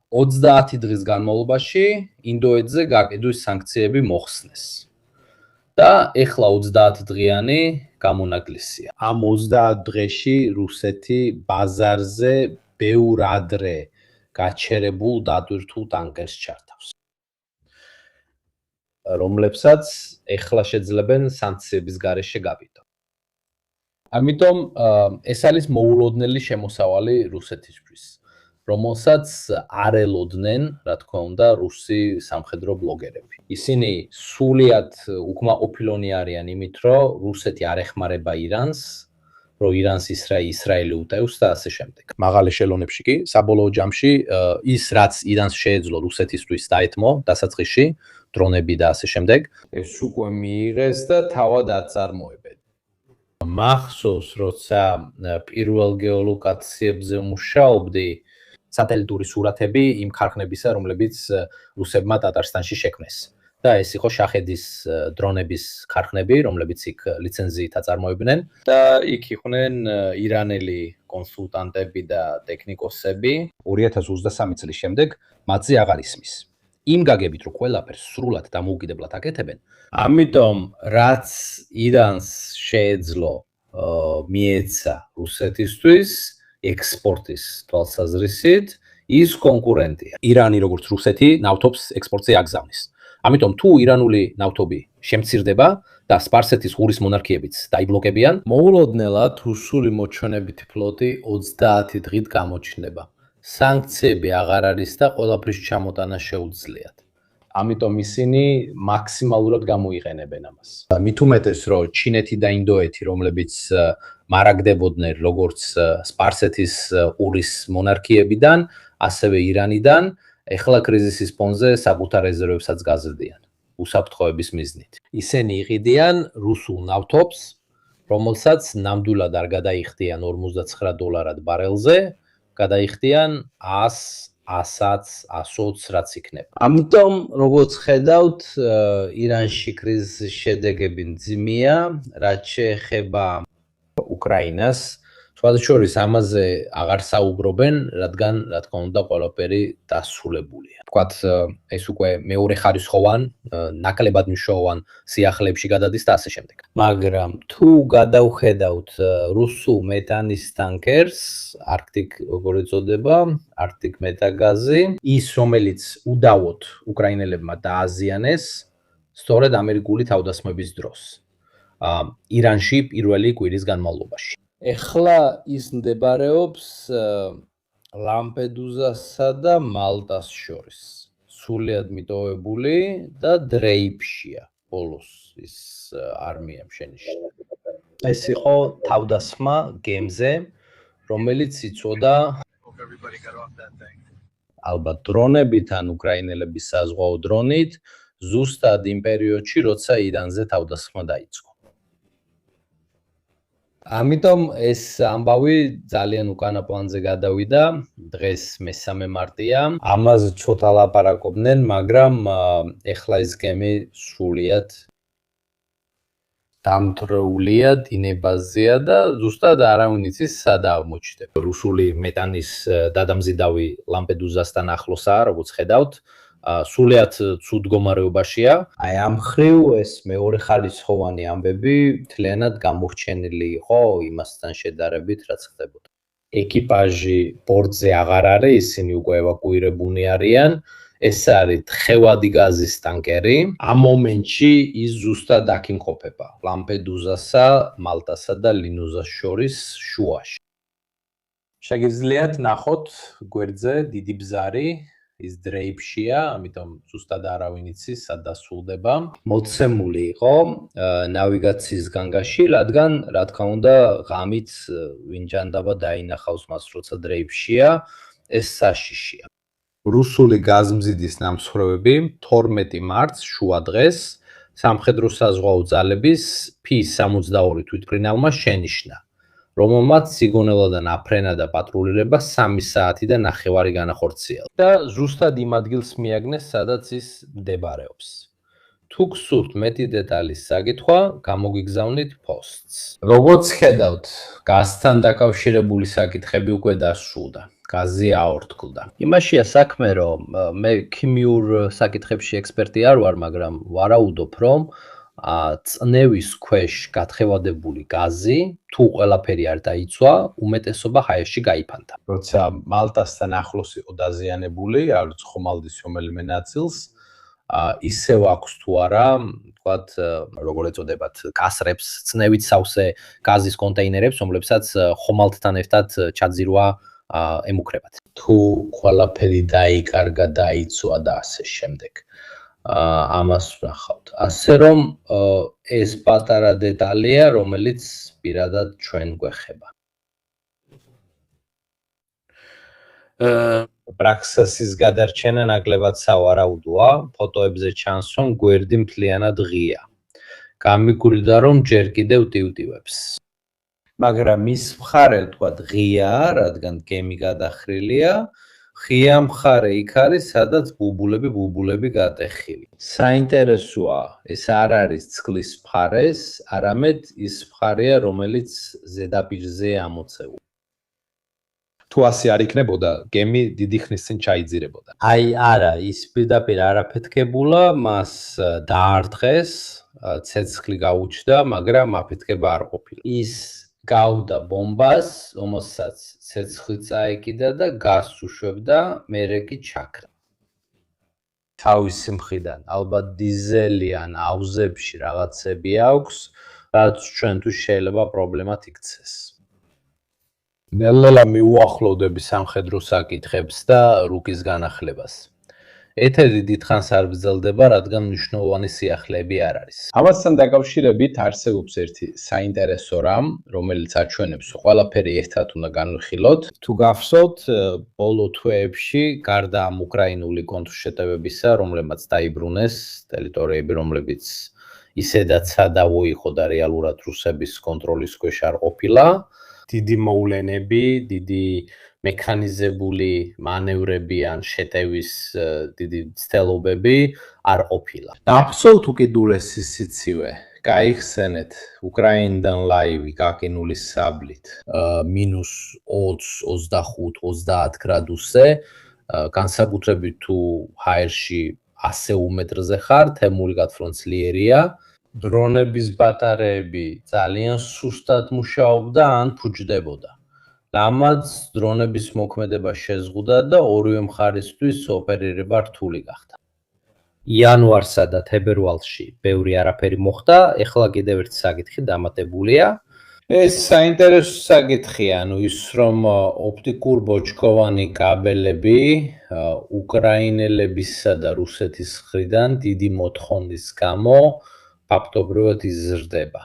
30 დღის განმავლობაში ინდოეთზე გაყიდვის სანქციები მოხსნეს. და ეხლა 30 დღიანი გამონაკლისია. ამ 30 დღეში რუსეთი ბაზარზე ბევრ ადრე გაჩერებულ დატვირთულ ტანკერს ჩართავს, რომლებსაც ეხლა შეძლებენ სანქციების გარეშე გავიდონ. ამიტომ ეს არის მოულოდნელი შემოსავალი რუსეთისთვის, რომელსაც არ ელოდნენ, რა თქმა უნდა, რუსი სამხედრო ბლოგერები. ისინი სულიად უკმაყოფილონი არიან იმით, რომ რუსეთი არ ეხმარება ირანს, რომ ირანს ისრაელი უტევს და ასე შემდეგ. მაღალ ეშელონებში კი საბოლოო ჯამში ის რაც ირანს შეეძლო რუსეთისთვის დაეთმო დასაწყისში, დრონები და ასე შემდეგ, ეს უკვე მიიღეს და თავად აწარმოებენ. მახსოვს, როცა პირველ გეოლოკაციებზე მუშაობდი, სატელიტური სურათები იმ ქარხნებისა, რომლებიც რუსებმა ტატარსტანში შექმნეს. და ეს იყო შაჰედის დრონების ქარხნები, რომლებიც იქ ლიცენზიით აწარმოებდნენ და იქ იყვნენ ირანელი კონსულტანტები და ტექნიკოსები. 2023 წლის შემდეგ მათზე აღარ ისმის. იმ გაგებით, რომ ყველაფერს სრულად დამოუკიდებლად აკეთებენ, ამიტომ რაც ირანს შეეძლო მიეცა რუსეთისთვის ექსპორტის თვალსაზრისით, ის კონკურენტია. ირანი როგორც რუსეთი ნავთობს ექსპორტზე აგზავნის. ამიტომ თუ ირანული ნავთობი შემცირდება და სპარსეთის ღურის მონარქიებიც დაიბლოკებიან, მოულოდნელად რუსული მოჩვენებითი ფლოტი 30 დღით გამოჩნდება. სანქციები აღარ არის და ყველაფრის ჩამოტანა შეუძლიათ. ამიტომ ისინი მაქსიმალურად გამოიყენებენ ამას. მით უმეტეს, რომ ჩინეთი და ინდოეთი, რომლებიც მარაგდებოდნენ როგორც სპარსეთის ღურის მონარქიებიდან, ასევე ირანიდან, ეხლა კრიზისის ფონზე საკუთარ რეზერვებსაც გაზრდიან. უსაფრთხოების მიზნით. ისინი იყიდიან რუსულ ნავთობს, რომელსაც ნამდვილად არ გადაიხდიან $49 ბარელზე, გადაიხდიან 100, 100, 120 რაც იქნება. ამიტომ როგორც ხედავთ, ირანში კრიზისის შედეგები მძიმეა, რაც შეეხება უკრაინას, სხვადასხვა ამაზე აღარ საუბრობენ, რადგან რა თქმა უნდა ყველაფერი დასრულებულია. თქვათ, ეს უკვე მეორე ხარისხოვან, ნაკლებად მნიშვნელოვან სიახლეებში გადადის და ასე შემდეგ. მაგრამ თუ გადავხედავთ რუსულ მეტანის ტანკერს, Arctic როგორ ეწოდება, Arctic მეტაგაზი, ის რომელიც უდავოდ უკრაინელებმა დააზიანეს, სწორედ ამერიკული თავდასხმების დროს. ირანში პირველი კვირის განმავლობაში. ეხლა ის მდებარეობს ლამპედუზასა და მალტას შორის. სულიად მიტოვებული და დრეიფშია ბოლოს ის არმია შენიშნა. ეს იყო თავდასხმა გემზე, რომელიც იწოდა ალბათ დრონებით ან უკრაინელების საზღვაო დრონით, ზუსტად იმ პერიოდში, როცა ირანზე თავდასხმა დაიწყო. ამიტომ ეს ამბავი ძალიან უკანა პლანზე გადავიდა, დღეს მე-3 მარტია. ამაზე ცოტა ლაპარაკობდნენ, მაგრამ ეხლა ეს გემი სრულიად დამტრეულია, დინებაზეა და ზუსტად არავინ იცის სადაა მოჩდება. რუსული მეტანის დადამზიდავი ლამპედუზასთან ახლოსაა, როგორც ხედავთ, სრულიად ცუდ მდგომარეობაშია. აი ამ ხრივ ეს მეორე ხარისხოვანი ამბები მთლიანად გამორჩენილი იყო იმასთან შედარებით, რაც ხდებოდა. ეკიპაჟი ბორტზე აღარ არის, ისინი უკვე ევაკუირებულნი არიან. ეს არის თხევადი გაზის ტანკერი. ამ მომენტში ის ზუსტად აქ იმყოფება, ლამპედუზასა, მალტასა და ლინუზას შორის შუაში. შეგიძლიათ ნახოთ გვერდზე დიდი ბზარი, ის დრეიფშია, ამიტომ ზუსტად არავინ იცის სად დასრულდება. მოცემული იყო ნავიგაციის განგაში, რადგან რა თქმა უნდა ღამით ვინ ჯანდაბა დაინახავს მას, როცა დრეიფშია, ეს საშიშია. რუსული გაზმზიდის ნამსხვრევები 12 მარტს შუადღეს სამხედრო საზღვაო ძალების P-72 თვითმფრინავმა შენიშნა, რომელმაც სიგონელოდან აფრენა და პატრულირება 3 საათი და 9 განახორციელა და ზუსტად იმ ადგილს მიაგნეს, სადაც ის მდებარეობს. თუ გსურთ მეტი დეტალის საკითხვა, გამოგვიგზავნით პოსტს. როგორც ხედავთ, გაზთან დაკავშირებული საკითხები უკვე დასრულდა. გაზი აორთქლდა. იმაშია საქმე, რომ მე ქიმიურ საკითხებში ექსპერტი არ ვარ, მაგრამ ვარაუდობ, რომ წნევის ქვეშ გათხევადებული გაზი, თუ ყველაფერი არ დაიცვა, უმეტესობა ჰაერში გაიფანტა. როცა მალტასთან ახლოს იყო დაზიანებული, არც ხომალდის რომელიმე ნაწილს, ისევ აქვს თუ არა, თქვათ, როგორ ეწოდებათ, კასრებს, წნევით სავსე გაზის კონტეინერებს, რომლებსაც ხომალდთან ერთად ჩაძირვა ემუქრებათ. თუ ყველაფერი დაიკარგა, დაიცვა და ასე შემდეგ. ამას ვნახავთ. ასე რომ ეს პატარა დეტალია, რომელიც პირადად ჩვენ გვეხება. ბრაქსასის გადარჩენა ნაკლებად სავარაუდოა, ფოტოებზე ჩანს, რომ გვერდი მთლიანად ღია. გამიგულდა, რომ ჯერ კიდევ ტივტივებს. მაგრამ ის მხარე, თქვათ, ღიაა, რადგან გემი გადახრილია, ღია მხარე იქ არის, სადაც ბუბულები გატეხილი. საინტერესოა, ეს არ არის წყლის მხარეს, არამედ ის მხარეა, რომელიც ზედაპირზეა ამოცეული. თუ ასე არ იქნებოდა, გემი დიდი ხნის წინ ჩაიძირებოდა. აი არა, ის პირდაპირ არ აფეთქებულა, მას დაარტყეს, ცეცხლი გაუჩნდა, მაგრამ აფეთქება არ ყოფილა. ის გავდა ბომბას, რომელსაც ცეცხლი წაეკიდა და გაზს უშვებდა, მერე კი ჩაქრა. თავისი მხრიდან ალბათ დიზელი ან აუზებში რაღაცები აქვს, რაც ჩვენთვის შეიძლება პრობლემად იქცეს. ნელ-ნელა მიუახლოვდები სამხედრო საკითხებს და რუკის განახლებას. ეთერი დიდხანს არ გრძელდება, რადგან მნიშვნელოვანი სიახლეები არ არის. ამასთან დაკავშირებით არსებობს ერთი საინტერესო რამ, რომელიც აჩვენებს, რომ ყველაფერი ერთად უნდა განვიხილოთ. თუ გახსოვთ, ბოლო თვეებში, გარდა ამ უკრაინული კონტრშეტევებისა, რომლებმაც დაიბრუნეს ტერიტორიები, რომლებიც ისედაც სადავო იყო და რეალურად რუსების კონტროლის ქვეშ არ ყოფილა, დიდი მოვლენები, დიდი მექანიზებული მანევრები ან შეტევის დიდი ცდელობები არ ყოფილა. აბსოლუტ უკიდურესი სიცივე. გაიხსენეთ უკრაინიდან ლაივი გაკინული საბლით -20, 25, 30 გრადუსზე, განსაკუთრებით თუ ჰაერში 100 მეტრზე ხარ, თერმული გათხრა-ძლიერია, დრონების ბატარეები ძალიან სუსტად მუშაობდა ან ფუჭდებოდა. რამაც დრონების მოქმედება შეზღუდა და ორივე მხარისთვის ოპერირება რთული გახდა. იანვარსა და თებერვალში ბევრი არაფერი მოხდა, ეხლა კიდევ ერთი საკითხი დამატებულია. ეს საინტერესო საკითხია, ის რომ ოპტიკურ-ბოჭკოვანი კაბელები უკრაინელებისა და რუსეთის მხრიდან დიდი მოთხოვნის გამო ფაქტობრივად იზრდება.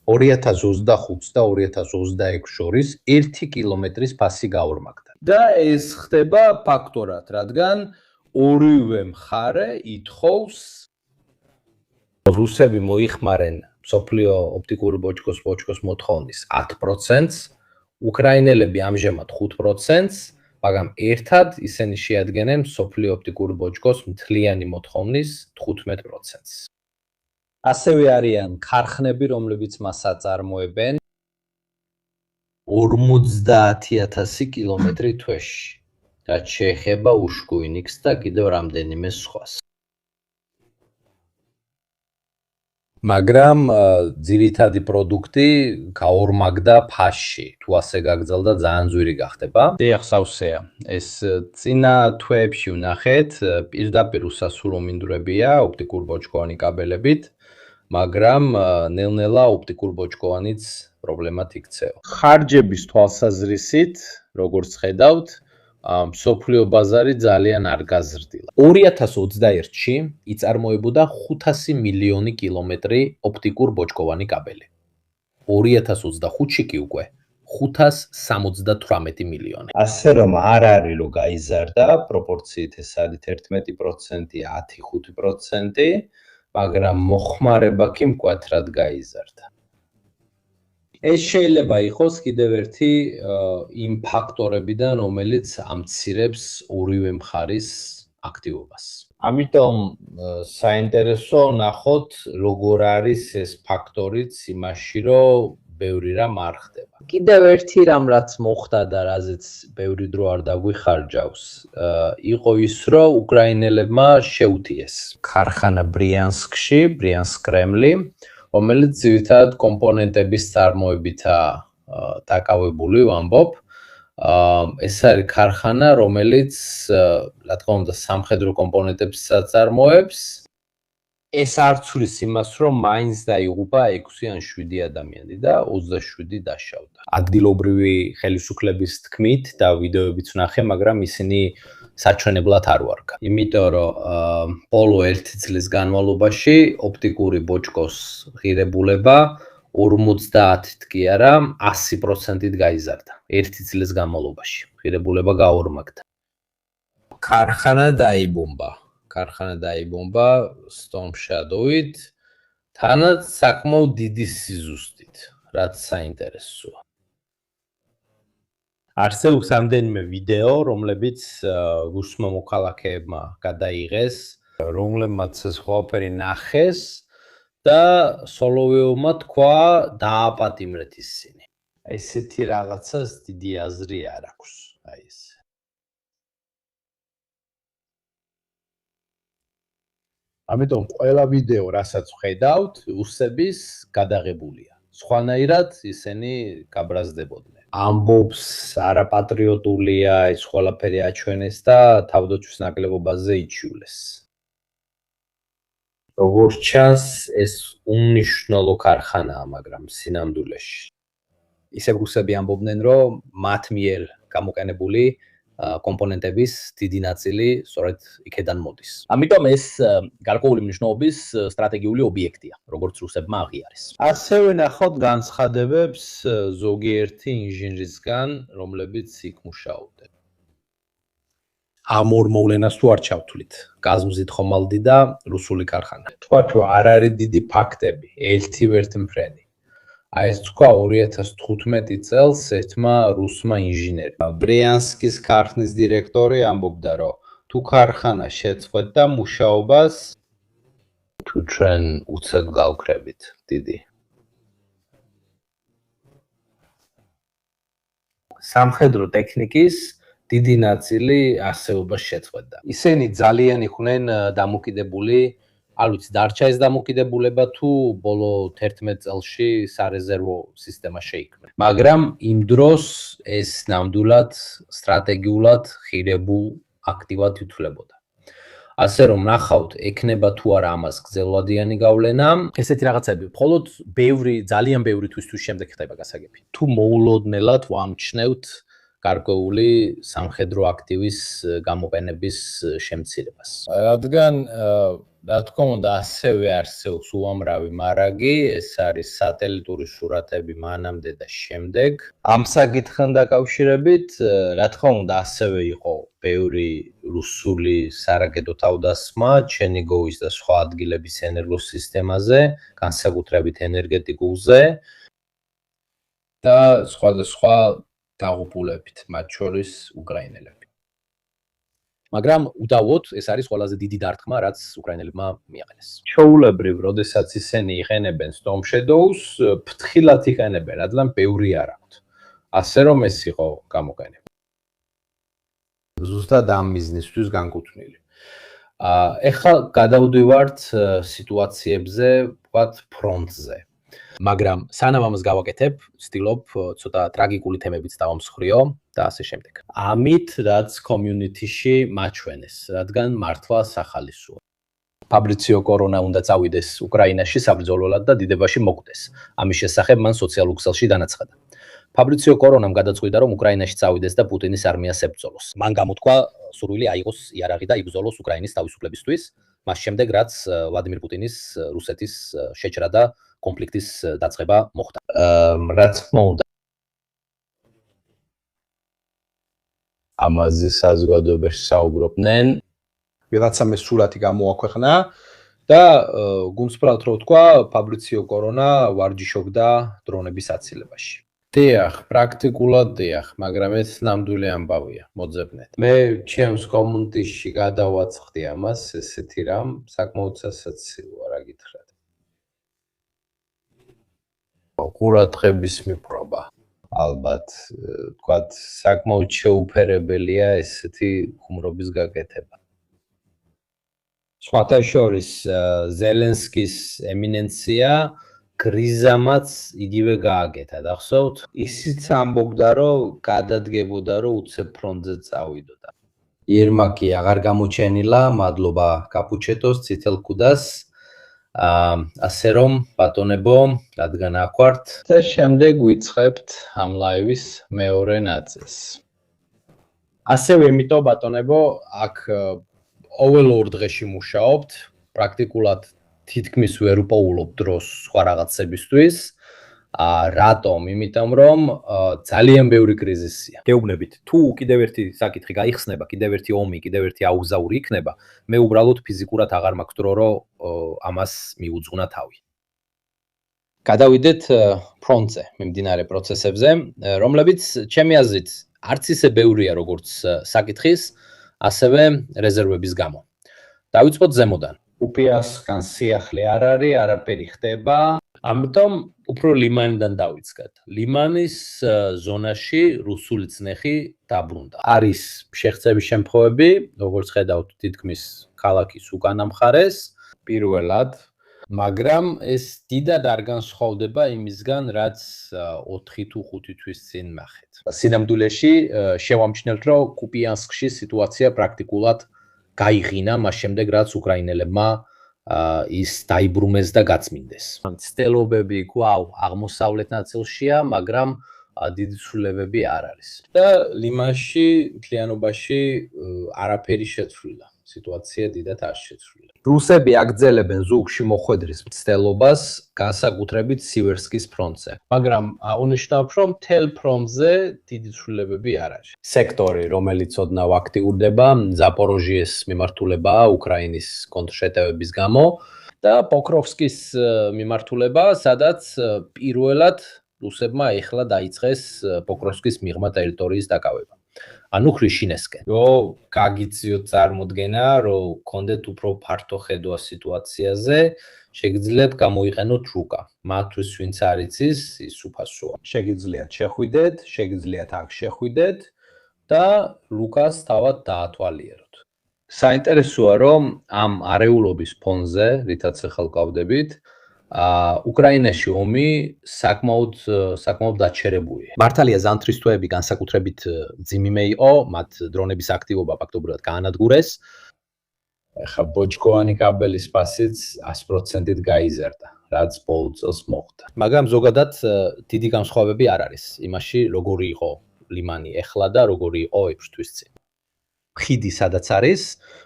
2025 და 2026 შორის 1 კილომეტრის ფასი გაორმაგდა. და ეს ხდება ფაქტორად, რადგან ორივე მხარე ითხოვს რუსები მოიხმარენ მსოფლიო ოპტიკური ბოჭკოს მოთხოვნის 10%-ს, უკრაინელები ამჟამად 5%-ს, მაგრამ ერთად ისინი შეადგენენ მსოფლიო ოპტიკური ბოჭკოს მთლიანი მოთხოვნის 15%-ს. ასევე არიან ქარხნები, რომლებიც მას აწარმოებენ 50,000 კილომეტრი თვეში, რაც შეეხება უშკუინიქს და კიდევ რამდენიმე სხვას. მაგრამ ძირითადი პროდუქტი გაორმაგდა ფასში, თუ ასე გაგრძელდა ძალიან ძვირი გახდება. დიახ, სავსეა. ეს წინა თვეებში ვნახეთ, პირდაპირ უსასრულო მინდვრებია ოპტიკურ-ბოჭკოვანი კაბელებით, მაგრამ ნელ-ნელა ოპტიკურ-ბოჭკოვანიც პრობლემად იქცევა. ხარჯების თვალსაზრისით, როგორც ხედავთ, მსოფლიო ბაზარი ძალიან არ გაზრდილა. 2021-ში იწარმოებოდა 500 მილიონი კილომეტრი ოპტიკურ-ბოჭკოვანი კაბელი. 2025-ში კი უკვე 578 მილიონი. ასე რომ არ არის რომ გაიზარდა, პროპორციით ეს არის 11%, 10-5%, მაგრამ მოხმარება კი მკვეთრად გაიზარდა. ეს შეიძლება იყოს კიდევ ერთი იმ ფაქტორებიდან, რომელიც ამცირებს ორივე მხარის აქტივობას. ამიტომ საინტერესო ნახოთ, როგორ არის ეს ფაქტორიც იმაში, რომ ბევრი რამ არ ხდება. კიდევ ერთი რამ, რაც მოხდა და რაზეც ბევრი დრო არ დაგვიხარჯავს, იყო ის, რომ უკრაინელებმა შეუტიეს ქარხანა ბრიანსკში, ბრიანსკ-კრემლი, რომელიც ძირითადად კომპონენტების წარმოებითაა დაკავებული, ვამბობ. ეს არის ქარხანა, რომელიც, რა თქმა უნდა, სამხედრო კომპონენტებს აწარმოებს. ეს არ ცვლის იმას, რომ მაინც დაიღუპა 6 ან 7 ადამიანი და 27 დაშავდა. ადგილობრივი ხელისუფლების თქმით და ვიდეოებიც ვნახე, მაგრამ ისინი საჩვენებლად არ ვარგა. იმიტომ რომ ბოლო 1 წლის განმავლობაში ოპტიკური ბოჭკოს ღირებულება 50-ით კი არა, 100%-ით გაიზარდა. 1 წლის განმავლობაში ღირებულება გაორმაგდა. ქარხანა დაიბომბა Storm Shadow-ით, თანაც საკმაოდ დიდი სიზუსტით, რაც საინტერესოა. არსებობს რამდენიმე ვიდეო, რომლებიც რუსმა მოქალაქეებმა გადაიღეს, რომლებმაც ეს ყველაფერი ნახეს და სოლოვიოვმა თქვა დააპატიმრეთ ისინი. ესეთი რაღაცას დიდი აზრი არ აქვს, აი ეს. ამიტომ ყველა ვიდეო, რასაც ვხედავთ, რუსების გადაღებულია. სხვანაირად ისინი გაბრაზდებოდნენ. ამბობს არაპატრიოტულია, ეს ყველაფერი აჩვენეს და თავდაცვის ნაკლებობაზე იჩივლეს. როგორც ჩანს, ეს უნიშნელო ქარხანაა, მაგრამ სინამდვილეში. ისევ რუსები ამბობდნენ, რომ მათ მიერ გამოყენებული კომპონენტების დიდი ნაწილი სწორედ იქედან მოდის. ამიტომ ეს გარკვეული მნიშვნელობის სტრატეგიული ობიექტია, როგორც რუსებმა აღიარეს. ასევე ნახავთ განცხადებებს ზოგიერთი ინჟინრისგან, რომლებიც იქ მუშაობდნენ. ამ ორ მოვლენას თუ არ ჩავთვლით, გაზმზით ხომალდი და რუსული ქარხანა. თქვა რომ არ არის დიდი ფაქტები, ერთივერთმფრენი. აი ეს თქვა 2015 წელს ერთმა რუსმა ინჟინერმა. ბრიანსკის ქარხნის დირექტორი ამბობდა, რომ თუ ქარხანა შეწყვეტდა მუშაობას, თუ ჩვენ უცებ გავქრებით, დიდი. სამხედრო ტექნიკის დიდი ნაწილი არსებობას შეწყვეტდა. ისინი ძალიან იყვნენ დამოკიდებული, არ ვიცი, დარჩა ეს დამოკიდებულება თუ ბოლო 11 წელში სარეზერვო სისტემა შეიქმნა. მაგრამ იმ დროს ეს ნამდვილად სტრატეგიულად ხირებულ აქტივად ითვლებოდა. ასე რომ ნახავთ, ექნება თუ არა ამას გრძელვადიანი გავლენა, ესეთი რაღაცები, მხოლოდ ძალიან ბევრი თვისთვის შემდეგ ხდება გასაგები. თუ მოულოდნელად ვამჩნევთ გარკვეული სამხედრო აქტივის გამოყენების შემცირებას. რადგან რა თქმა უნდა ასევე არსებობს უამრავი მარაგი, ეს არის სატელიტური სურათები მანამდე და შემდეგ. ამ საკითხთან დაკავშირებით, რა თქმა უნდა ასევე იყო ბევრი რუსული სარაკეტო თავდასხმა ჩერნიგოვის და სხვა ადგილების ენერგოსისტემაზე, განსაკუთრებით ენერგეტიკულზე და სხვადასხვა დაღუპულებით, მათ შორის უკრაინელები. მაგრამ უდავოდ ეს არის ყველაზე დიდი დარტყმა, რაც უკრაინელებმა მიაყენეს. ჩვეულებრივ, როდესაც ისინი იყენებენ Storm Shadows, ფრთხილად იყენებენ, რადგან ბევრი არ აქვთ. ასე რომ ეს იყო გამოყენება. ზუსტად ამ მიზნისთვის განკუთვნილი. ეხლა გადავდივართ სიტუაციებზე, ვთქვათ, ფრონტზე. მაგრამ სანამ ამას გავაკეთებ, ვცდილობ ცოტა ტრაგიკული თემებიც დავამსხვრიო და ასე შემდეგ. ამით რაც community-ში მაჩვენეს, რადგან მართლა სახალისოა. ფაბრიციო კორონა უნდა წავიდეს უკრაინაში საბრძოლველად და დიდებაში მოკვდეს. ამის შესახებ მან სოციალურ ქსელში განაცხადა. ფაბრიციო კორონამ გადაწყვიტა, რომ უკრაინაში წავიდეს და პუტინის არმიას ებრძოლოს. მან გამოთქვა სურვილი აიღოს იარაღი და იბრძოლოს უკრაინის თავისუფლებისთვის, მას შემდეგ რაც ვლადიმირ პუტინის რუსეთის შეჭრა და კონფლიქტის დაწყება მოხდა. რა თქმა უნდა ამაზე საზოგადოებაში საუბრობდნენ, ვიღაცამ ეს სურათი გამოაქვეყნა და გუნდსფრად რო თქვა, ფაბრიციო კორონა ვარჯიშობდა დრონების აცილებაში. დიახ, პრაქტიკულად დიახ, მაგრამ ეს ნამდვილი ამბავია, მოძებნეთ. მე ჩემს კომუნიტში გადავაცხდი ამას, ესეთი რამ, საკმაოდ სასაცილოა, რა გითხრათ. ყურადღების მიპყრობა. ალბათ, თქვათ, საკმაოდ შეუფერებელია ესეთი ხუმრობის გაკეთება. სხვათა შორის ზელენსკის ემინენცია კრიზამაც იგივე გააკეთა, გახსოვთ? ისიც ამბობდა, რომ გადადგებოდა, რომ უცებ ფრონტზე წავიდოდა. ირმაკი აღარ გამოჩენილა, მადლობა კაპუჩეტოს, წითელ კუდას. ასე რომ, ბატონებო, რადგან აქვართ და შემდეგ ვიწყებთ ამ ლაივის მეორე ნაწილს. ასევე იმიტომ, ბატონებო, აქ overload დღეში მუშაობთ, პრაქტიკულად თითქმის ვერ უპოულობ დროს სხვა რაღაცებისთვის. რატომ? იმიტომ რომ ძალიან ბევრი კრიზისია. გეუბნებით, თუ კიდევ ერთი საკითხი გაიხსნება, კიდევ ერთი ომი, კიდევ ერთი აუგზაური იქნება, მე უბრალოდ ფიზიკურად აღარ მაქვს დრო, რომ ამას მიუძღვნა თავი. გადავიდეთ ფრონტზე, მიმდინარე პროცესებზე, რომლებიც ჩემი აზრით არც ისე ბევრია, როგორც საკითხის, ასევე რეზერვების გამო. დავიწყოთ ზემოდან. უპიასკან სიახლე არ არის, არაფერი ხდება. ამიტომ უფრო ლიმანიდან დავიწყეთ. ლიმანის ზონაში რუსული წნეხი დაბრუნდა. არის შეღწევის შემთხვევები, როგორც ხედავთ, თითქმის ქალაქის უკანა მხარეს, პირველად, მაგრამ ეს დიდად არ განსხვავდება იმისგან, რაც 4 თუ 5 თვის წინ ნახეთ. სინამდვილეში შევამჩნევთ, რომ კუპიანსკში სიტუაცია პრაქტიკულად გაიღინა მას შემდეგ, რაც უკრაინელებმა ის დაიბრუნეს და გაწმინდეს. ცდელობები კვლავ აღმოსავლეთ ნაწილშია, მაგრამ დიდი ცვლილებები არ არის. და ლიმანში მთლიანობაში არაფერი შეცვლილა. სიტუაცია დიდად არ შეცვლილა. რუსები აგრძელებენ ზუგში მოხვედრის მცდელობას, განსაკუთრებით სივერსკის ფრონტზე. მაგრამ აღნიშნავ, რომ მთელ ფრონტზე დიდი ცვლილებები არ არის. სექტორი, რომელიც ოდნავ აქტიურდება, ზაპოროჟიეს მიმართულებაა უკრაინის კონტრშეტევების გამო და პოკროვსკის მიმართულება, სადაც პირველად რუსებმა ეხლა დაიწყეს პოკროვსკის მიღმა ტერიტორიის დაკავება. ანუ ხრიშინესკენ. რომ გაგიწიოთ წარმოდგენა, რომ კონდეთ უფრო ფართო ხედვა სიტუაციაზე, შეგიძლიათ გამოიყენოთ რუკა. მათთვის ვინც არ იცის, ის უფასოა. შეგიძლიათ შეხვიდეთ, შეგიძლიათ აქ შეხვიდეთ და რუკას თავად დაათვალიეროთ. საინტერესოა, რომ ამ არეულობის ფონზე, რითაც ახალ გავდებით, უკრაინაში ომი საკმაოდ დაჩერებულია. მართალია ზამთრის თვეები განსაკუთრებით მძიმე იყო, მათ დრონების აქტივობა ფაქტობრივად გაანადგურეს. ეხა ბოჭკოვანი კაბელის ფასიც 100%-ით გაიზარდა, რაც ბოლო წელს მოხდა. მაგრამ ზოგადად დიდი განსხვავებები არ არის იმაში, როგორი იყო ლიმანი ეხლა და როგორი იყო 6 თვის წინ. ხიდი სადაც არის,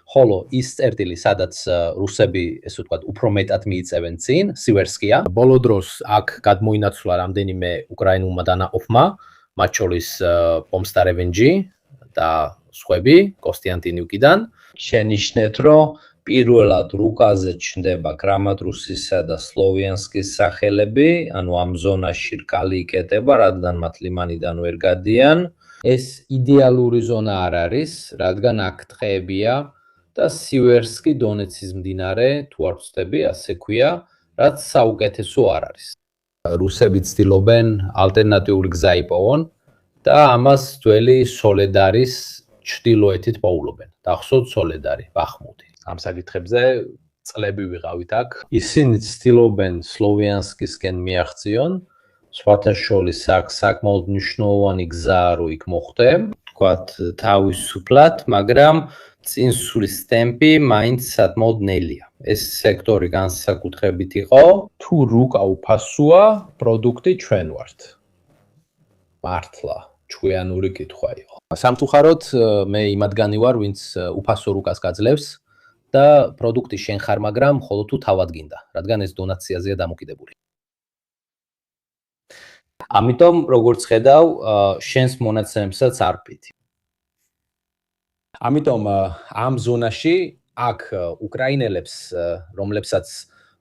ხოლო ის წერტილი, სადაც რუსები, ესე ვთქვათ, უფრო მეტად მიიწევენ წინ, სივერსკია. ბოლო დროს აქ გადმოინაცვლა რამდენიმე უკრაინულმა დანაყოფმა, მათ შორის პომსტარევენჯი და სხვები, კოსტიანტინიუკიდან. შენიშნეთ, რომ პირველად რუკაზე ჩნდება კრამატრუსისა და სლოვიანსკის სახელები, ანუ ამ ზონაში რკალი იკეტება, რადგან მათ ლიმანიდან ვერ გადიან. ეს იდეალური ზონა არ არის, რადგან აქ ტყეებია და სივერსკი დონეცის მდინარე, თუ არ ვცდები, ასე ქვია, რაც საუკეთესო არ არის. რუსები ცდილობენ ალტერნატიული გზა იპოვონ და ამას ძველი სოლედარის ჩრდილოეთით პოულობენ. დახსოვთ სოლედარი, ბახმუთი. ამ საკითხებზე წლები ვიყავით აქ. ისინი ცდილობენ სლოვიანსკისკენ მიაღწიონ, სხვათა შორის აქ საკმაოდ მნიშვნელოვანი გზაა, რომ იქ მოხვდე, თქვათ თავისუფლად, მაგრამ წინსვლის ტემპი მაინც საკმაოდ ნელია. ეს სექტორი განსაკუთრებით იყო, თუ რუკა უფასოა, პროდუქტი ჩვენ ვართ. მართლა, ჩვენური კითხვა იყო. სამწუხაროდ მე იმადგანი ვარ, ვინც უფასო რუკას გაძლევს და პროდუქტი შენ ხარ, მაგრამ მხოლოდ თუ თავად გინდა, რადგან ეს დონაციაზეა დამოკიდებული. ამიტომ როგორც ხედავ, შენს მონაცემებსაც არ ვფიქრი. ამიტომ ამ ზონაში აქ უკრაინელებს, რომლებსაც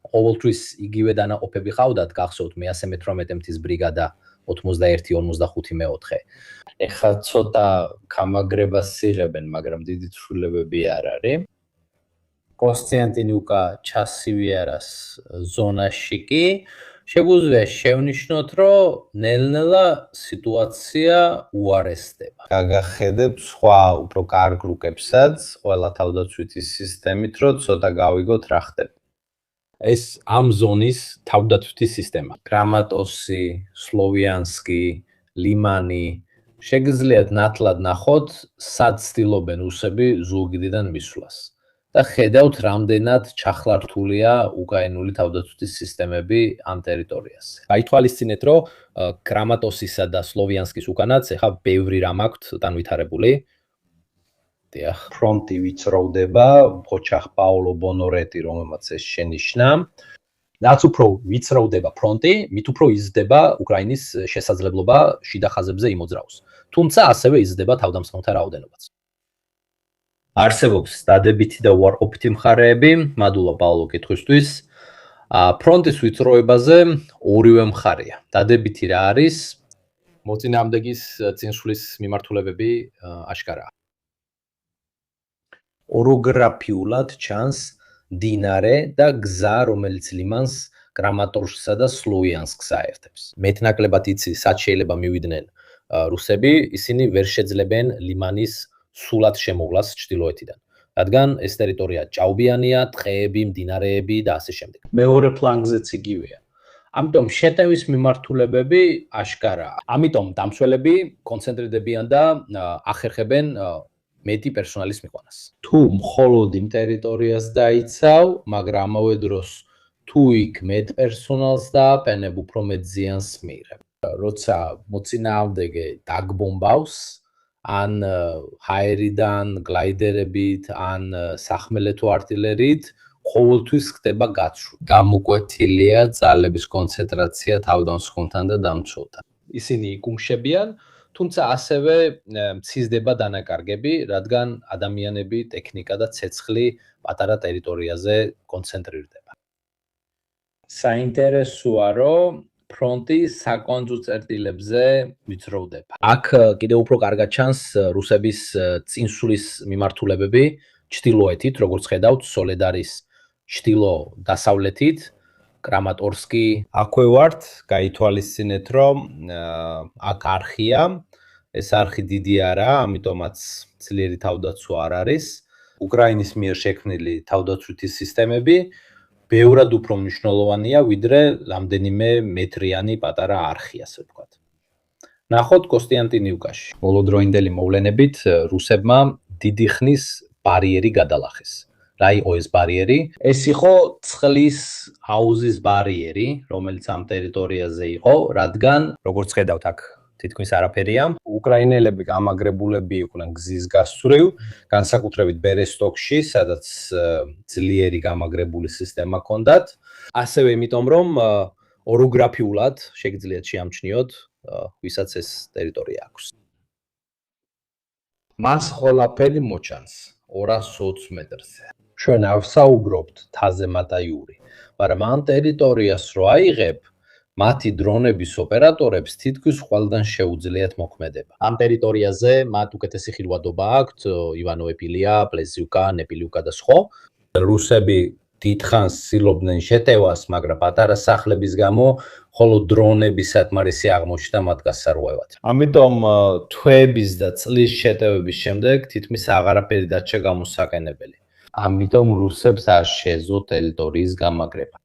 ყოველთვის იგივე დანაყოფები ყავდათ, გახსოვთ მე-118 მთის ბრიგადა 81-55-4. ეხლა ცოტა გამაგრებას იღებენ, მაგრამ დიდი ცვლილებები არ არის. კოსტიანტინიუკა ჩასივიერას ზონაში კი შეგვიძლია შევნიშნოთ, რომ ნელ-ნელა სიტუაცია უარესდება. გაგახედებ სხვა უფრო კარგ რუკებსაც, ყველა თავდაცვითი სისტემით, რომ ცოტა გავიგოთ რა ხდება. ეს ამ ზონის თავდაცვითი სისტემა. კრამატოსი, სლოვიანსკი, ლიმანი, შეგიძლიათ ნათლად ნახოთ, სად ცდილობენ რუსები ზუგდიდან მისვლას. და ხედავთ, რამდენად ჩახლართულია უკრაინული თავდაცვითი სისტემები ამ ტერიტორიაზე. გაითვალისწინეთ, რომ კრამატოსისა და სლოვიანსკის უკანაც ეხა ბევრი რამ აქვთ განვითარებული. დიახ, ფრონტი ვიწროვდება, ოჩახ პაოლო ბონორეტი, რომელმაც ეს შენიშნა. რაც უფრო ვიწროვდება ფრონტი, მით უფრო იზრდება უკრაინის შესაძლებლობა შიდა ხაზებზე იმოძრაოს. თუმცა ასევე იზრდება თავდამსხმელთა რაოდენობაც. არსებობს დადებითი და უარყოფითი მხარეები, მადლობა პაოლო კითხვისთვის. ფრონტის ვიწროვებაზე ორივე მხარეა. დადებითი რა არის? მოწინააღმდეგის წინსვლის მიმართულებები აშკარაა. ოროგრაფიულად ჩანს დინარე და გზა, რომელიც ლიმანს კრამატორსკსა და სლოვიანსკს აერთებს. მეტნაკლებად იცის, სად შეიძლება მივიდნენ რუსები, ისინი ვერ შეძლებენ ლიმანის სულად შემოვლას ჩრდილოეთიდან. რადგან ეს ტერიტორია ჭაობიანია, ტყეები, მდინარეები და ასე შემდეგ. მეორე ფლანგზეც იგივეა. ამიტომ შეტევის მიმართულებები აშკარაა. ამიტომ დამცველები კონცენტრირდებიან და ახერხებენ მეტი პერსონალის მიყვანას. თუ მხოლოდ იმ ტერიტორიას დაიცავ, მაგრამ ამავე დროს თუ იქ მეტ პერსონალს დააყენებ, უფრო მეტ ზიანს მიიღებ. როცა მოწინააღმდეგე დაგბომბავს ან ჰაერიდან, გლაიდერებით, ან სახმელეთო артиლერიით, ყოველთვის ხდება გაცვლა. გამოკვეთილია ძალების კონცენტრაცია თავდამსხმელთან და დამცველთან. ისინი იკუმშებიან, თუმცა ასევე მციზდება დანაკარგები, რადგან ადამიანები, ტექნიკა და ცეცხლი პატარა ტერიტორიაზე კონცენტრირდება. საინტერესოა, რომ ფრონტი საკონძო წერტილებზე ვიწროვდება. აქ კიდევ უფრო კარგად ჩანს რუსების წინსulis მიმართულებები ჩრდილოეთით, როგორც ხედავთ, სოლედარის ჩრდილო-დასავლეთით, კრამატორსკი. აქვე ვართ, გაითვალისწინეთ, რომ აქ არხია, ეს არხი დიდი არაა, ამიტომაც ძლიერი თავდაცვა არ არის. უკრაინის მიერ შექმნილი თავდაცვითი სისტემები ბევრად უფრო მნიშვნელოვანია, ვიდრე რამდენიმე მეტრიანი პატარა არხი, ასე ვთქვათ. ნახოთ კოსტიანტინივკაში. მოლოდროინდელი მოვლენებით რუსებმა დიდი ხნის ბარიერი გადალახეს. რა იყო ეს ბარიერი? ეს იყო წყლის აუზის ბარიერი, რომელიც ამ ტერიტორიაზე იყო, რადგან როგორც ხედავთ აქ თითქმის არაფერია. უკრაინელები გამაგრებულები იყვნენ გზის გასწვრივ, განსაკუთრებით ბერესტოკში, სადაც ძლიერი გამაგრებული სისტემა ჰქონდათ. ასევე იმიტომ, რომ ოროგრაფიულად შეგიძლიათ შეამჩნიოთ, ვისაც ეს ტერიტორია აქვს. მას ყველაფერი მოჩანს 220 მეტრზე. ჩვენ არ ვსაუბრობთ თაზემატაიური, მაგრამ ამ ტერიტორიას რო აიღებ, მათი დრონების ოპერატორებს თითქმის ყველგან შეუძლიათ მოქმედება. ამ ტერიტორიაზე მათ უკეთესი ხილვადობა აქვთ, ივანოეპილია, პლეზიუკა, ნეპილიუკა და სხვა. რუსები დიდხანს ცდილობდნენ შეტევას, მაგრამ პატარა სახლების გამო მხოლოდ დრონები საკმარისი აღმოჩნდა მათ გასარღვევად. ამიტომ თვეების და წლის შეტევების შემდეგ თითქმის აღარაფერი დარჩა გამოსაყენებელი. ამიტომ რუსებს არ შეეძლო ტერიტორიის გამაგრება.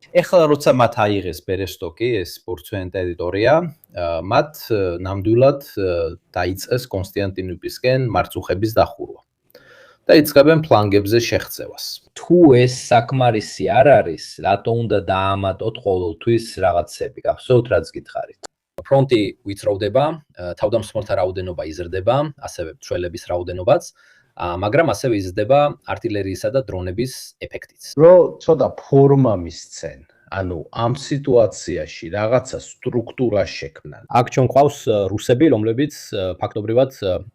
ეხლა როცა მათ აიღეს ბერესტოკი, ეს ბორცვიანი ტერიტორია, მათ ნამდვილად დაიწყეს კონსტანტინოპოლისკენ მარწუხების დახურვა. და იწყებენ ფლანგებზე შეღწევას. თუ ეს საკმარისი არ არის, რატო უნდა დაამატოთ ყოველთვის რაღაცები? გახსოვთ რაც გითხარით. ფრონტი ვიწროვდება, თავდამსხმელთა რაოდენობა იზრდება, ასევე მცველების რაოდენობაც, მაგრამ ასევე იზრდება артиლერიისა და დრონების ეფექტიც. რო ცოტა ფორმა მისცენ, ანუ ამ სიტუაციაში რაღაცა სტრუქტურა შექმნან. აქ ჩვენ ყავს რუსები, რომლებიც ფაქტობრივად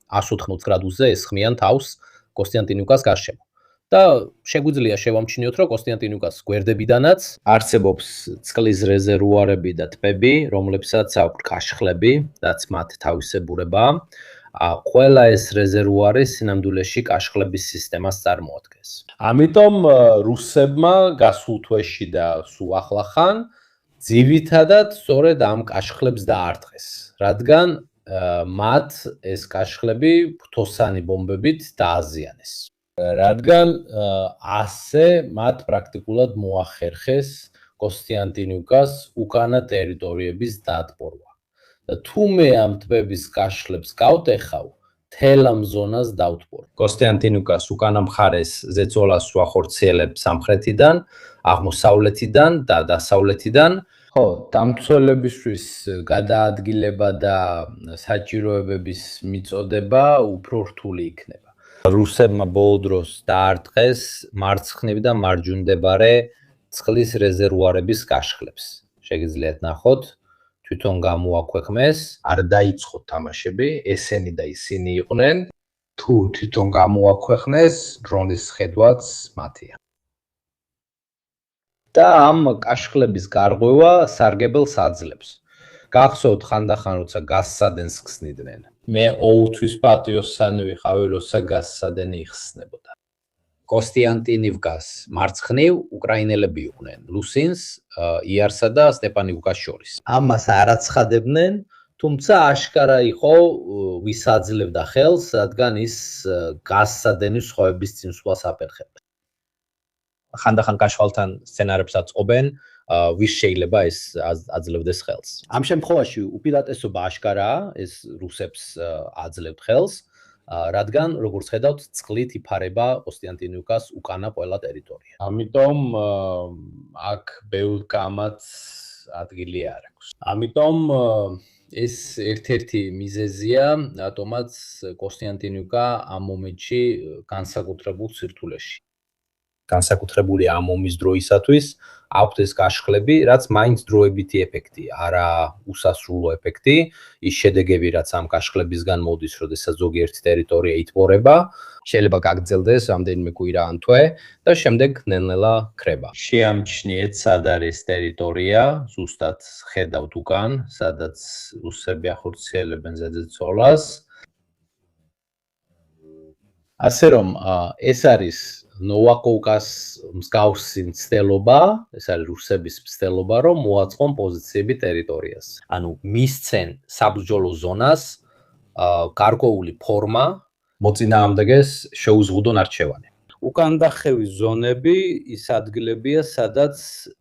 180 გრადუსზე ესხმიან თავს კოსტიანტინიუკას გარშემო. და შეგვიძლია შევამჩნიოთ, რომ კოსტიანტინიუკას გვერდებიდანაც არსებობს წყლის რეზერვუარები და ტბები, რომლებსაც აქვს კაშხლები, რაც მათ თავისებურებაა. ყველა ეს რეზერვუარი სინამდვილეში კაშხლების სისტემას წარმოადგენს. ამიტომ რუსებმა გასულ თვეში და სულ ახლახან ძირითადად სწორედ ამ კაშხლებს დაარტყეს, რადგან მათ ეს კაშხლები ფთოსანი ბომბებით დააზიანეს. რადგან ასე მათ პრაქტიკულად მოახერხეს კოსტიანტინიუკას უკანა ტერიტორიების დატბორვა. და თუ მე ამ ტბების კაშხლებს გავტეხავ, თელ ამ ზონას დავტბორ. კოსტიანტინიუკას უკანა მხარეს ზეწოლას ვახორციელებ სამხრეთიდან, აღმოსავლეთიდან და დასავლეთიდან. ხო, დამცველებისთვის გადაადგილება და საჭიროებების მიწოდება უფრო რთული იქნება. რუსებმა ბოლო დროს დაარტყეს მარცხნივ და მარჯვნივ წყლის რეზერვუარების კაშხლებს. შეგიძლიათ ნახოთ, თვითონ გამოაქვეყნეს, არ დაიწყო თამაშები, ესენი და ისინი იყვნენ, თუ თვითონ გამოაქვეყნეს, დრონის ხედვაც მათია. და ამ კაშხლების გარღვევა სარგებელს აძლევს. გახსოვთ ხანდახან როცა გასსადენს ხსნიდნენ. მე ოუთვის პატიოსანი ვიყავი, როცა გასსადენი იხსნებოდა. კოსტიანტინივკას მარცხნივ უკრაინელები იყვნენ, ლუსინს, იარსა და სტეპანივკას შორის. ამას არ აცხადებდნენ, თუმცა აშკარა იყო ვის აძლევდა ხელს, რადგან ის გასსადენის სხვების წინსვლას აფერხებდა. ხანდახან კაშხალთან სცენარებსაც ყოფენ, ვის შეიძლება ეს აძლევდეს ხელს. ამ შემთხვევაში უპირატესობა აშკარაა, ეს რუსებს აძლევთ ხელს, რადგან როგორც ხედავთ, წყლით იფარება კოსტიანტინიუკას უკანა ყველა ტერიტორია. ამიტომ აქ ბევრ კამათს ადგილი არ აქვს. ამიტომ ეს ერთ-ერთი მიზეზია, რატომაც კოსტიანტინიუკა ამ მომენტში განსაკუთრებულ სირთულეში. განსაკუთრებული ამ ომის დროისათვის აქვთ ეს გაშხლები, რაც მაინც დროებითი ეფექტია, არა უსასრულო ეფექტი, ის შედეგები, რაც ამ გაშხლებისგან მოდის, როდესაც ზოგიერთი ტერიტორია იტბორება, შეიძლება გაგრძელდეს რამდენიმე კვირა ან თვე და შემდეგ ნელ-ნელა ქრება. შეამჩნიეთ, სად არის ტერიტორია, ზუსტად ხედავთ უკან, სადაც რუსები ახორციელებენ ზედზეცოლას. ასე რომ ეს არის ნოვაკოვკას მსგავსი მცდელობა, ეს არის რუსების მცდელობა, რომ მოაწყონ პოზიციები ტერიტორიას. ანუ მისცენ საბრძოლო ზონას გარკვეული ფორმა, მოწინააღმდეგეს შეუზღუდონ არჩევანი. უკანდახევის ზონები ის ადგილებია, სადაც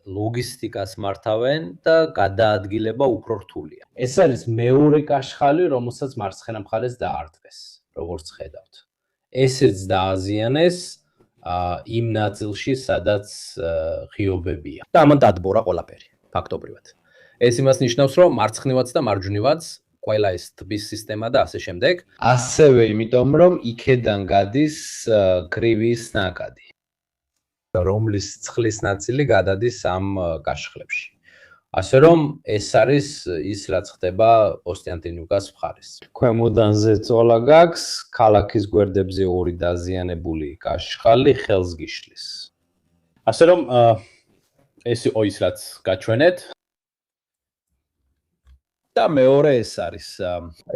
ლოგისტიკას მართავენ და გადაადგილება უფრო რთულია. ეს არის მეორე კაშხალი, რომელსაც მარცხენა მხარეს დაარტყეს, როგორც ხედავთ. ესეც დააზიანეს იმ ნაწილში, სადაც ღიობებია. და ამან დადბორა ყველაფერი, ფაქტობრივად. ეს იმას ნიშნავს, რომ მარცხნივაც და მარჯვნივაც ყველა ეს თბის სისტემა და ასე შემდეგ. ასევე იმიტომ, რომ იქედან გადის კრივის ნაკადი, რომლის ცხლის ნაწილი გადადის ამ გაშხლებში. ასე რომ ეს არის ის, რაც ხდება კოსტიანტინიუკას მხარეს. ქვემოდან ზეწოლა გაქვს, ქალაქის გვერდებზე ორი დაზიანებული კაშხალი ხელს გიშლის. ასე რომ ეს იყო ის, რაც გაჩვენეთ. და მეორე ეს არის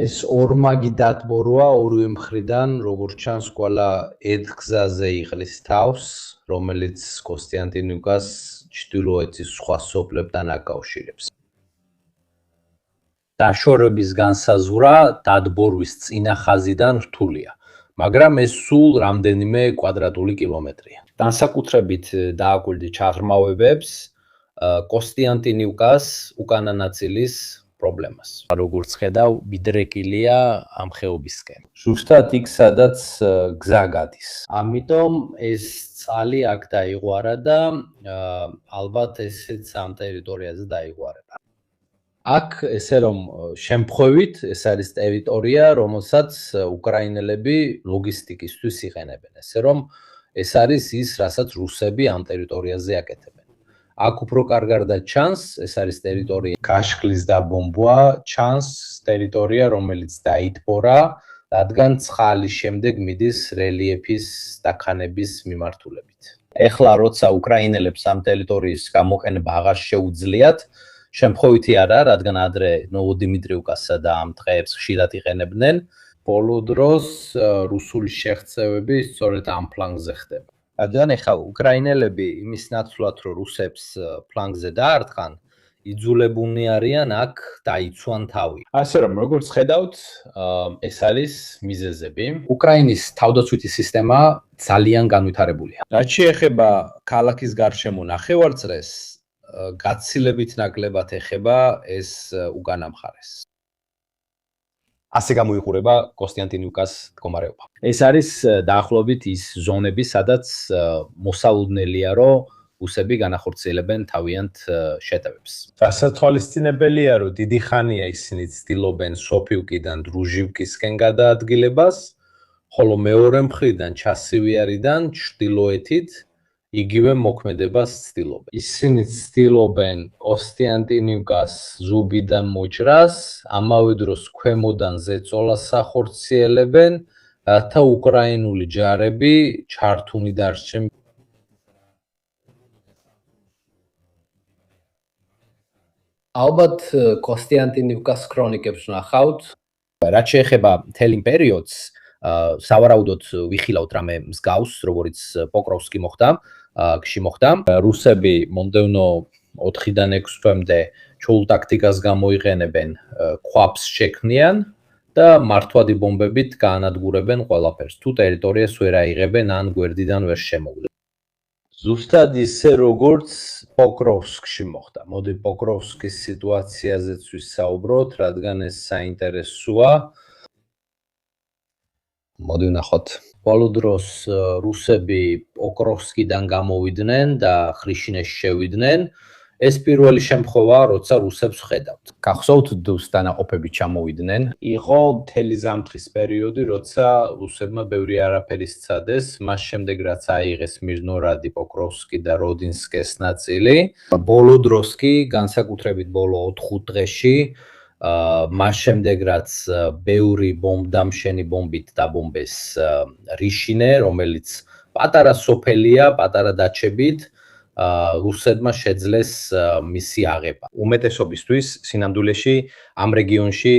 ეს ორმაგი დატბორვა ორივე მხრიდან, როგორც ჩანს, ყველა ერთგზაზე იყლის თავს, რომელიც კოსტიანტინიუკას ჩრდილოეთის სხვა სოფლებთან აკავშირებს. დაშორების განსაზღვრა დადბორვის წინა ხაზიდან რთულია, მაგრამ ეს სულ რამდენიმე კვადრატული კილომეტრია. განსაკუთრებით დააკვირდი ჩაღრმავებებს კოსტიანტინიუკას უკანა ნაწილის პრობლემას. როგორც ხედავ, მიდრეკილია ამ ხეობისკენ. ზუსტად იქ, სადაც გზა გადის. ამიტომ ეს წყალი აქ დაიღვარა და ალბათ ესეც ამ ტერიტორიაზე დაიღვარება. აქ ესე რომ შემთხვევით ეს არის ტერიტორია, რომელსაც უკრაინელები ლოგისტიკისთვის იყენებენ. ესე რომ ეს არის ის, რასაც რუსები ამ ტერიტორიაზე აკეთებენ. აქ უფრო კარგად ჩანს, ეს არის ტერიტორია გაშხლის დაბომბვა, ჩანს ტერიტორია, რომელიც დაიტბორა, რადგან ცხალის შემდეგ მიდის რელიეფის დაქანების მიმართულებით. ეხლა როცა უკრაინელებს ამ ტერიტორიის გამოყენება აღარ შეუძლიათ, შემთხვევითი არა, რადგან ადრე ნოვოდიმიტრიუკასა და ამ დღეებს ხშირად იყენებდნენ, ბოლო დროს რუსული შეღწევები სწორედ ამ ფლანგზე ხდება. რადგან ეხლა უკრაინელები იმის ნაცვლად, რომ რუსებს ფლანგზე დაარტყან, იძულებულნი არიან აქ დაიცვან თავი. ასე რომ როგორც ხედავთ, ეს არის მიზეზები. უკრაინის თავდაცვითი სისტემა ძალიან განვითარებულია. რაც შეეხება ქალაქის გარშემო ნახევარწრეს, გაცილებით ნაკლებად ეხება ეს უკანა მხარეს. ასე გამოიყურება კოსტიანტინიუკას მდგომარეობა. ეს არის დაახლოებით ის ზონები, სადაც მოსალოდნელია, რომ რუსები განახორციელებენ თავიანთ შეტევებს. გასათვალისწინებელია, რომ დიდი ხანია ისინი ცდილობენ სოფიუკიდან დრუჟივკისკენ გადაადგილებას, ხოლო მეორე მხრიდან ჩასივიარიდან ჩრდილოეთით იგივე მოქმედებას ცდილობენ. ისინი ცდილობენ კოსტიანტინიუკას ზუბიდან მოჭრას, ამავე დროს ქვემოდან ზეწოლას ახორციელებენ, რათა უკრაინული ჯარები ჩართული დარჩენ. ალბათ კოსტიანტინიუკას ქრონიკებს ვნახავთ. რაც შეეხება მთელ იმ პერიოდს, სავარაუდოდ ვიხილავთ რამე მსგავს, როგორც პოკროვსკი მოხდა, გში მოხდა. რუსები მომდევნო 4-დან 6 თვემდე ჩულ ტაქტიკას გამოიყენებენ, ქვაბს შექმნიან და მართვადი ბომბებით გაანადგურებენ ყველაფერს. თუ ტერიტორიას ვერ აიღებენ ან გვერდიდან ვერ შემოვლენ. ზუსტად ისე როგორც პოკროვსკში მოხდა. მოდი პოკროვსკის სიტუაციაზეც ვისაუბროთ, რადგან ეს საინტერესოა. მოდი ვნახოთ. ბოლო დროს რუსები პოკროვსკიდან გამოვიდნენ და ხრიშინეს შევიდნენ. ეს პირველი შემთხვევაა, როცა რუსებს ხედავთ. გახსოვთ დუს დანაყოფები ჩამოვიდნენ. იყო მთელი ზამთრის პერიოდი, როცა რუსებმა ბევრი არაფერი სცადეს, მას შემდეგ რაც აიღეს მირნორადი, პოკროვსკი და როდინსკეს ნაწილი, ბოლო დროს კი, განსაკუთრებით ბოლო 4-5 დღეში, მას შემდეგ რაც ბევრი ბომბდამშენი ბომბით დაბომბეს რიშინე, რომელიც პატარა სოფელია, პატარა დაჩებით, რუსებმა შეძლეს მისი აღება. უმეტესობისთვის სინამდვილეში ამ რეგიონში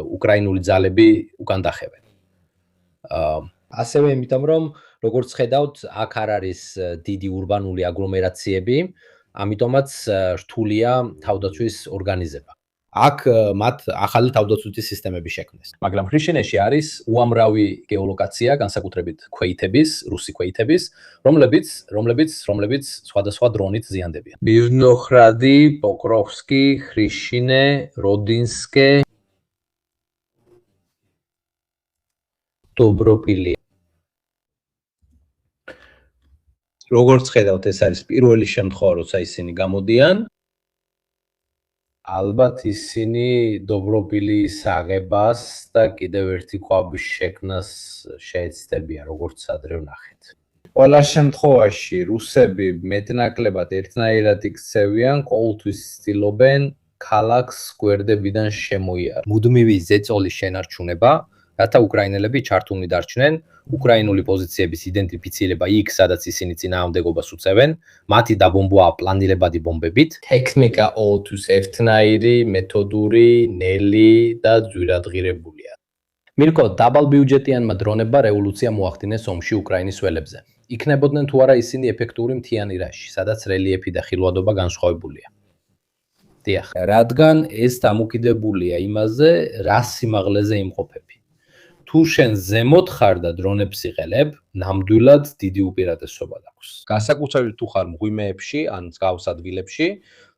უკრაინული ძალები უკან დახევენ. ასევე იმიტომ რომ როგორც ხედავთ, აქ არ არის დიდი ურბანული აგლომერაციები, ამიტომაც რთულია თავდაცვის ორგანიზება. აქ მათ ახალი თავდაცვითი სისტემები შექმნეს. მაგრამ ხრიშინეში არის უამრავი გეოლოკაცია, განსაკუთრებით ქვეითების, რუსი ქვეითების, რომლებიც სხვადასხვა დრონით ზიანდებიან. მირნოხრადი, პოკროვსკი, ხრიშინე, როდინსკე, დობროპილი. როგორც ხედავთ, ეს არის პირველი შემთხვევა, როცა ისინი გამოდიან. ალბათ ისინი დობროპილის აღებას და კიდევ ერთი ყვავის შექმნას შეეცდებიან, როგორც ადრე ვნახეთ. ყველა შემთხვევაში რუსები მეტნაკლებად ერთნაირად იქცევიან, ყოველთვის ცდილობენ ქალაქს გვერდებიდან შემოიარონ. მუდმივი ზეწოლის შენარჩუნება, რათა უკრაინელები ჩართულნი დარჩნენ, უკრაინული პოზიციების იდენტიფიცირება იქ, სადაც ისინი წინააღმდეგობას უწევენ, მათი დაბომბვა პლანირებადი ბომბებით, ტექნიკა ყოველთვის ერთნაირი, მეთოდური, ნელი და ძვირადღირებულია. მირკო დაბალბიუჯეტიანმა დრონებმა რევოლუცია მოახდინეს ომში უკრაინის ველებზე. იქნებოდნენ თუ არა ისინი ეფექტური მთიანი რაში, სადაც რელიეფი და ხილვადობა განსხვავებულია. დიახ, რადგან ეს დამოკიდებულია იმაზე, რა სიმაღლეზე იმყოფები. თუ შენ ზემოთ ხარ და დრონებს იყელებ, ნამდვილად დიდი უპირატესობა აქვს. განსაკუთრებით თუ ხარ მღვიმეებში ან მსგავს ადგილებში,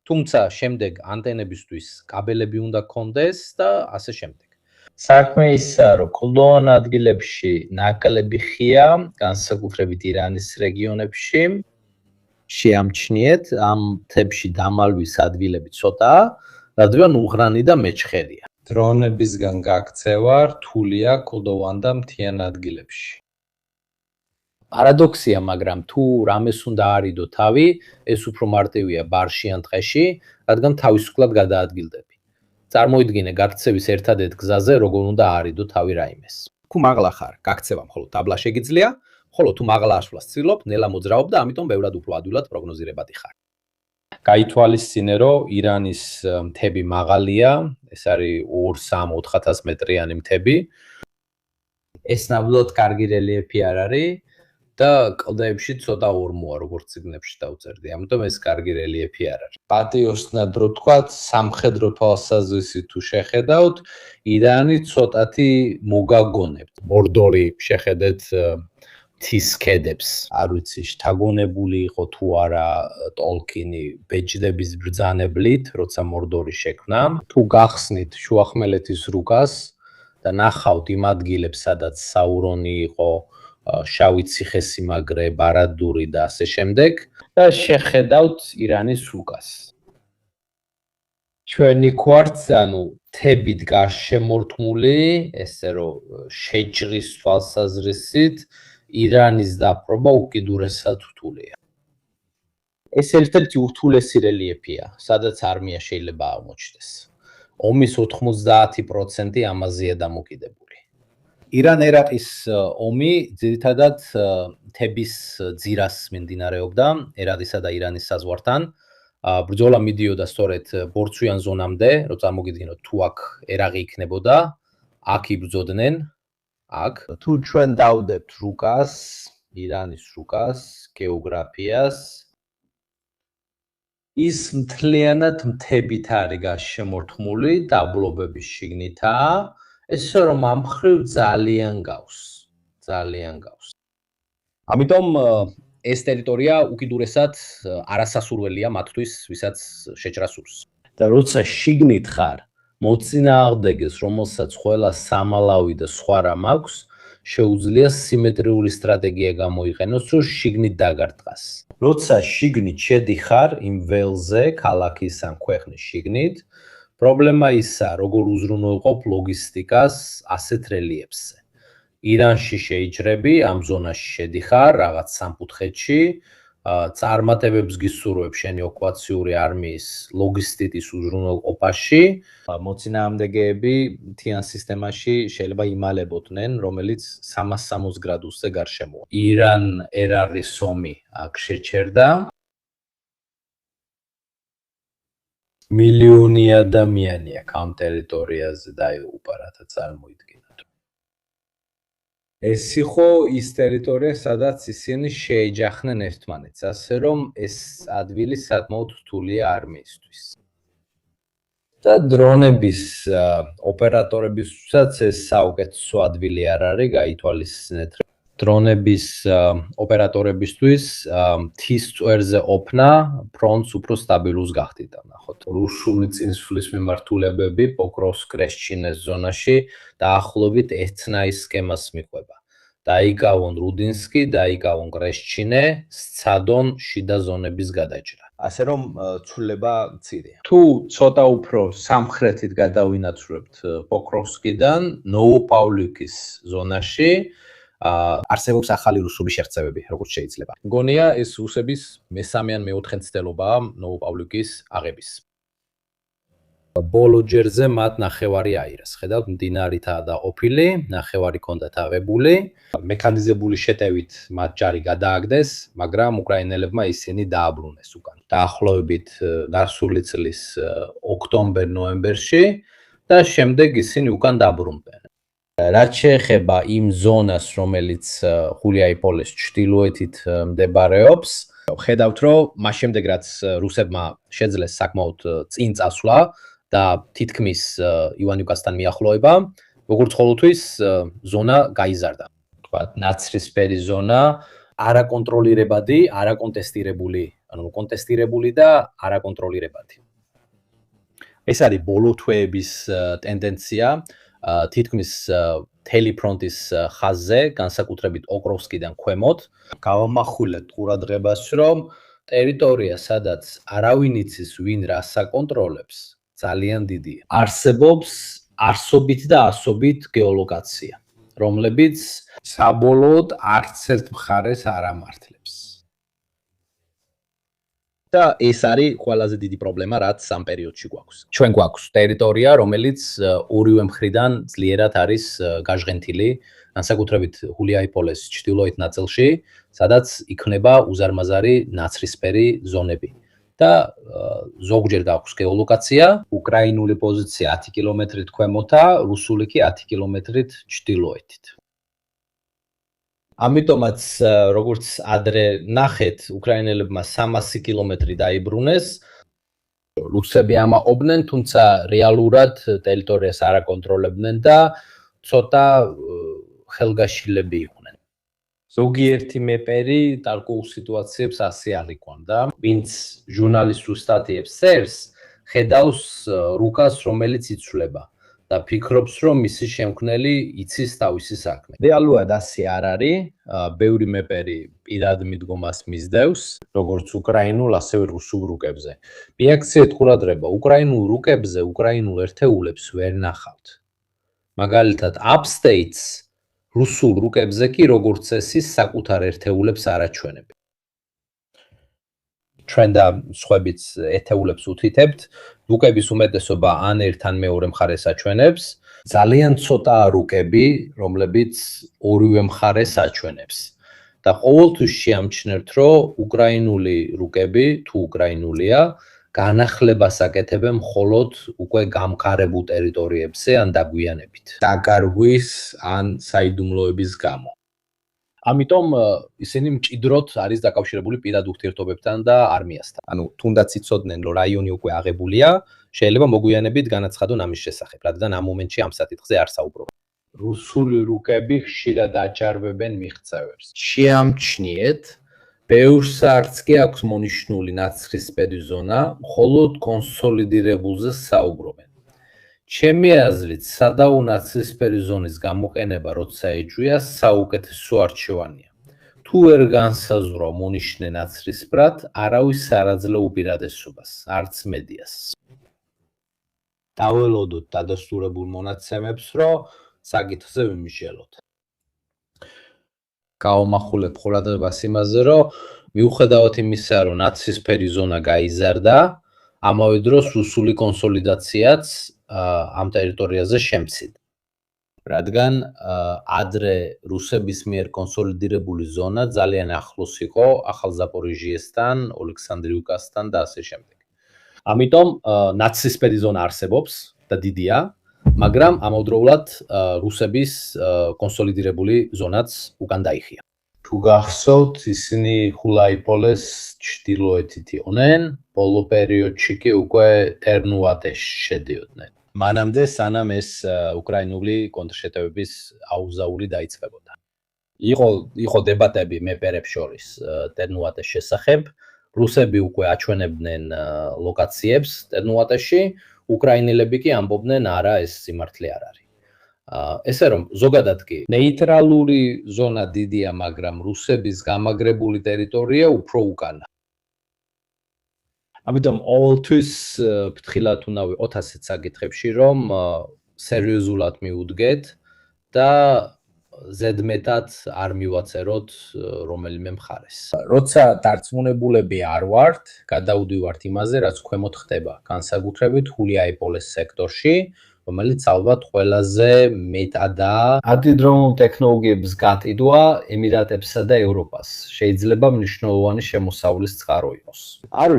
თუმცა შემდეგ ანტენებისთვის კაბელები უნდა გქონდეს და ასე შემდეგ. საქმე ისაა, რომ კლდოვან ადგილებში ნაკლები ხია, განსაკუთრებით ირანის რეგიონებში. შეამჩნიეთ, ამ მთებში დამალვის ადგილები ცოტაა, რადგან უღრანი და მეჩხერია. დრონებისგან გაქცევა რთულია კლდოვან და მთიან ადგილებში. პარადოქსია, მაგრამ თუ რამეს უნდა არიდო თავი, ეს უფრო მარტივია ბარში ან ტყეში, რადგან თავისუფლად გადაადგილდები. წარმოიდგინე გაქცევის ერთადერთ გზაზე, როგორ უნდა არიდო თავი რაიმეს. თუ მაღლა ხარ, გაქცევა მხოლოდ დაბლა შეგიძლია, ხოლო თუ მაღლა ასვლას ცდილობ, ნელა მოძრაობ და ამიტომ ბევრად უფრო ადვილად პროგნოზირებადი ხარ. გაითვალისწინე, რომ ირანის მთები მაღალია, ეს არის 2-3-4000 მეტრიანი მთები. ეს ნამდვილად კარგი რელიეფი არ არის და კლდეებში ცოტა ორმოა, როგორც ციგნებში დავწერდი. ამიტომ ეს კარგი რელიეფი არ არის. პატიოსნად რო ვთქვათ, სამხედრო თვალსაზრისით თუ შეხედავთ, ირანი ცოტათი მოგაგონებთ. მორდორი შეხედეთ მთის ქედებს. არ ვიცი, შთაგონებული იყო თუ არა ტოლკინი ბეჯდების ბრძანებლით, როცა მორდორი შექმნა. თუ გახსნით შუახმელეთის რუკას და ნახავთ იმ ადგილებს, სადაც საურონი იყო, შავი ციხესიმაგრე, ბარადური და ასე შემდეგ და შეხედავთ ირანის რუკას. ჩვენი ქვარც, ანუ თებით გარშემორტყმული, ესე რომ შეჭრის თვალსაზრისით ირანის დაპყრობა უკიდურესად რთულია. ეს ერთ-ერთი ურთულესი რელიეფია, სადაც არმია შეიძლება აღმოჩნდეს. ომის 90% ამაზეა დამოკიდებული. ირან-ერაყის ომი ძირითადად მთების ძირას მიმდინარეობდა, ერაყისა და ირანის საზღვართან. ბრძოლა მიდიოდა სწორედ ბორცვიან ზონამდე, რომ წარმოგიდგინოთ, თუ აქ ერაყი იქნებოდა, აქ იბრძოდნენ, აქ. თუ ჩვენ დავდებთ რუკას, ირანის რუკას, გეოგრაფიას, ის მთლიანად მთებით არის გარშემორტყმული, დაბლობების შიგნითაა, ესე რომ ამ მხრივ ძალიან გავს. ამიტომ ეს ტერიტორია უკიდურესად არასასურველია მათთვის, ვისაც შეჭრა სურს. და როცა შიგნით ხარ, მოწინააღმდეგეს, რომელსაც ყველა სამალავი და სხვა რამ აქვს, შეუძლია სიმეტრიული სტრატეგია გამოიყენოს, რომ შიგნით დაგარტყას. როცა შიგნით შედიხარ იმ ველზე, ქალაქის ან ქვეყნის შიგნით, პრობლემა ისაა, როგორ უზრუნველყოფ ლოგისტიკას ასეთ რელიეფზე. ირანში შეიჭრები, ამ ზონაში შედიხარ, რაღაც სამკუთხედში, წარმატებებს გისურვებ შენი ოკუპაციური არმიის ლოგისტიკის უზრუნველყოფაში. მოწინააღმდეგეები მთიან სისტემაში შეიძლება იმალებოდნენ, რომელიც 360 გრადუსზე გარშემოა. ირან ერარის ომი აქ შეჩერდა. მილიონი ადამიანი აქ ამ ტერიტორიაზე დაიღუპა, რათა წარმოიდგინოთ. ეს იყო ის ტერიტორია, სადაც ისინი შეეჯახნენ ერთმანეთს, ასე რომ ეს ადგილი საკმაოდ რთულია არმიისთვის. და დრონების ოპერატორებისთვისაც ეს საუკეთესო ადგილი არ არის, გაითვალისწინეთ. დრონების ოპერატორებისთვის მთის წვერზე ოფნა ფრონტს უფრო სტაბილურს გახდიდა, ნახოთ. რუსული წინსვლის მიმართულებები პოკროვსკ-კრეშჩინეს ზონაში დაახლოებით ერთნაირ სქემას მიყვება. დაიკავონ რუდინსკი, დაიკავონ კრეშჩინე, სცადონ შიდა ზონების გადაჭრა. ასე რომ ცვლილება მცირეა. თუ ცოტა უფრო სამხრეთით გადავინაცვლებთ პოკროვსკიდან, ნოვოპავლიკის ზონაში არსებობს ახალი რუსული შეღწევები, როგორც შეიძლება. მგონია ეს რუსების მესამე ან მეოთხე მცდელობაა ნოვოპავლიკის აღების. ბოლო ჯერზე მათ ნახევარი აირეს. ხედავთ, მდინარითაა დაყოფილი, ნახევარი ჰქონდათ აღებული. მექანიზებული შეტევით მათ ჯარი გადააგდეს, მაგრამ უკრაინელებმა ისინი დააბრუნეს უკან. დაახლოებით დასული წლის ოქტომბერ-ნოემბერში და შემდეგ ისინი უკან დაბრუნდნენ. რაც შეეხება იმ ზონას, რომელიც ხულიაიპოლეს ჩრდილოეთით მდებარეობს, ხედავთ, რომ მას შემდეგ რაც რუსებმა შეძლეს საკმაოდ წინ წასვლა და თითქმის ივანიუკასთან მიახლოება, როგორც ყოველთვის ზონა გაიზარდა. თქვათ, ნაცრისფერი ზონა, არაკონტროლირებადი, არაკონტესტირებული, ანუ კონტესტირებული და არაკონტროლირებადი. ეს არის ბოლო თვეების ტენდენცია. თითქმის მთელი ფრონტის ხაზზე, განსაკუთრებით ოკროვსკიდან ქვემოთ, გავამახვილეთ ყურადღებას, რომ ტერიტორია, სადაც არავინ იცის, ვინ რას აკონტროლებს, ძალიან დიდია. არსებობს არსობით და ასობით გეოლოკაცია, რომლებიც საბოლოოდ არც ერთ მხარეს არ ამართლებს. და ეს არის ყველაზე დიდი პრობლემა, რაც ამ პერიოდში გვაქვს. ჩვენ გვაქვს ტერიტორია, რომელიც ორივე მხრიდან ძლიერად არის გაჟღენთილი, განსაკუთრებით ჰულიაიპოლეს ჩრდილოეთ ნაწილში, სადაც იქნება უზარმაზარი ნაცრისფერი ზონები. და ზოგჯერ გაქვს გეოლოკაცია, უკრაინული პოზიცია 10 კილომეტრით ქვემოთა, რუსული კი 10 კილომეტრით ჩრდილოეთით. ამიტომაც, როგორც ადრე ნახეთ, უკრაინელებმა 300 კილომეტრი დაიბრუნეს. რუსები ამაყობდნენ, თუმცა რეალურად ტერიტორიას არ აკონტროლებდნენ და ცოტა ხელგაშილები იყვნენ. ზოგიერთი მეპერი გარკვეულ სიტუაციებს ასე არ იყვანდა. ვინც ჟურნალისტურ სტატიებს წერს, ხედავს რუკას, რომელიც იცვლება. და ფიქრობს, რომ მისი შემქმნელი იცის თავისი საქმე. რეალურად ასე არ არის. ბევრი მეპერი პირად მიდგომას მისდევს, როგორც უკრაინულ, ასევე რუსულ რუკებზე. მიაქციეთ ყურადღება, უკრაინულ რუკებზე უკრაინულ ერთეულებს ვერ ნახავთ. მაგალითად, upstates რუსულ რუკებზე კი როგორც წესი საკუთარ ერთეულებს არ აჩვენებენ. ჩვენ და სხვაებიც ერთეულებს უთითებთ, რუკების უმეტესობა ან ერთ ან მეორე მხარეს აჩვენებს, ძალიან ცოტაა რუკები, რომლებიც ორივე მხარეს აჩვენებს. და ყოველთვის შეამჩნევთ, რომ უკრაინული რუკები, თუ უკრაინულია, განახლებას აკეთებენ მხოლოდ უკვე გამყარებულ ტერიტორიებზე ან დაგვიანებით. დაკარგვის ან საიდუმლოების გამო. ამიტომ ისინი მჭიდროდ არის დაკავშირებული პირად ურთიერთობებთან და არმიასთან. ანუ თუნდაც იცოდნენ, რომ რაიონი უკვე აღებულია, შეიძლება მოგვიანებით განაცხადონ ამის შესახებ, რადგან ამ მომენტში ამ საკითხზე არ საუბრობენ. რუსული რუკები ხშირად აჯარებენ მიღწევებს. შეამჩნიეთ, ბევრს არც კი აქვს მონიშნული ნაცრისფერი ზონა, მხოლოდ კონსოლიდირებულზე საუბრობენ. ჩემი აზრით, სადაუნაცისფერი ზონის გამოყენება, როცა ეჯვია, საუკეთესო არჩევანია. თუ ვერ განსაზღვრა მონიშნე ნაცრისფრად, არავის არ აძლევ უპირატესობას, არც მედიას. დაველოდოთ დადასტურებულ მონაცემებს, რომ საკითხზე ვიმსჯელოთ. გავამახვილებ ყურადღებას იმაზე, რომ მიუხედავად იმისა, რომ ნაცისფერი ზონა გაიზარდა, ამავე დროს რუსული კონსოლიდაციაც ამ ტერიტორიაზე შემცირდა. რადგან ადრე რუსების მიერ კონსოლიდირებული ზონა ძალიან ახლოს იყო ახალ ზაპორიჟიესთან, ოლექსანდრიუკასთან და ასე შემდეგ. ამიტომ ნაცისფერი ზონა არსებობს და დიდია, მაგრამ ამავდროულად რუსების კონსოლიდირებული ზონაც უკან დაიხია. თუ გახსოვთ, ისინი ხულაიპოლეს ჩრდილოეთით იყვნენ, ბოლო პერიოდში კი უკვე ტერნუატეში შედიოდნენ. მანამდე სანამ ეს უკრაინული კონტრშეტევების აუზაური დაიწყებოდა. იყო დებატები მეპერებს შორის ტერნუატეს შესახებ. რუსები უკვე აჩვენებდნენ ლოკაციებს ტერნუატეში, უკრაინელები კი ამბობდნენ, არა, ეს სიმართლე არ არის. ესე რომ ზოგადად კი ნეიტრალური ზონა დიდია, მაგრამ რუსების გამაგრებული ტერიტორია უფრო უკანა. ამიტომ ყოველთვის ფრთხილად უნდა ვიყოთ ასეთ საკითხებში, რომ სერიოზულად მივუდგეთ და ზედმეტად არ მივაწეროთ რომელიმე მხარეს. როცა დარწმუნებულები არ ვართ, გადავდივართ იმაზე, რაც ქვემოთ ხდება, განსაკუთრებით ჰულიაიპოლეს სექტორში, რომელიც ალბათ ყველაზე მეტადაა արտიდროუნულ ტექნოლოგიების გატიდვა ემირატებსა და ევროპას შეიძლება მნიშვნელოვანი შემოსავლის წყარო იყოს. არ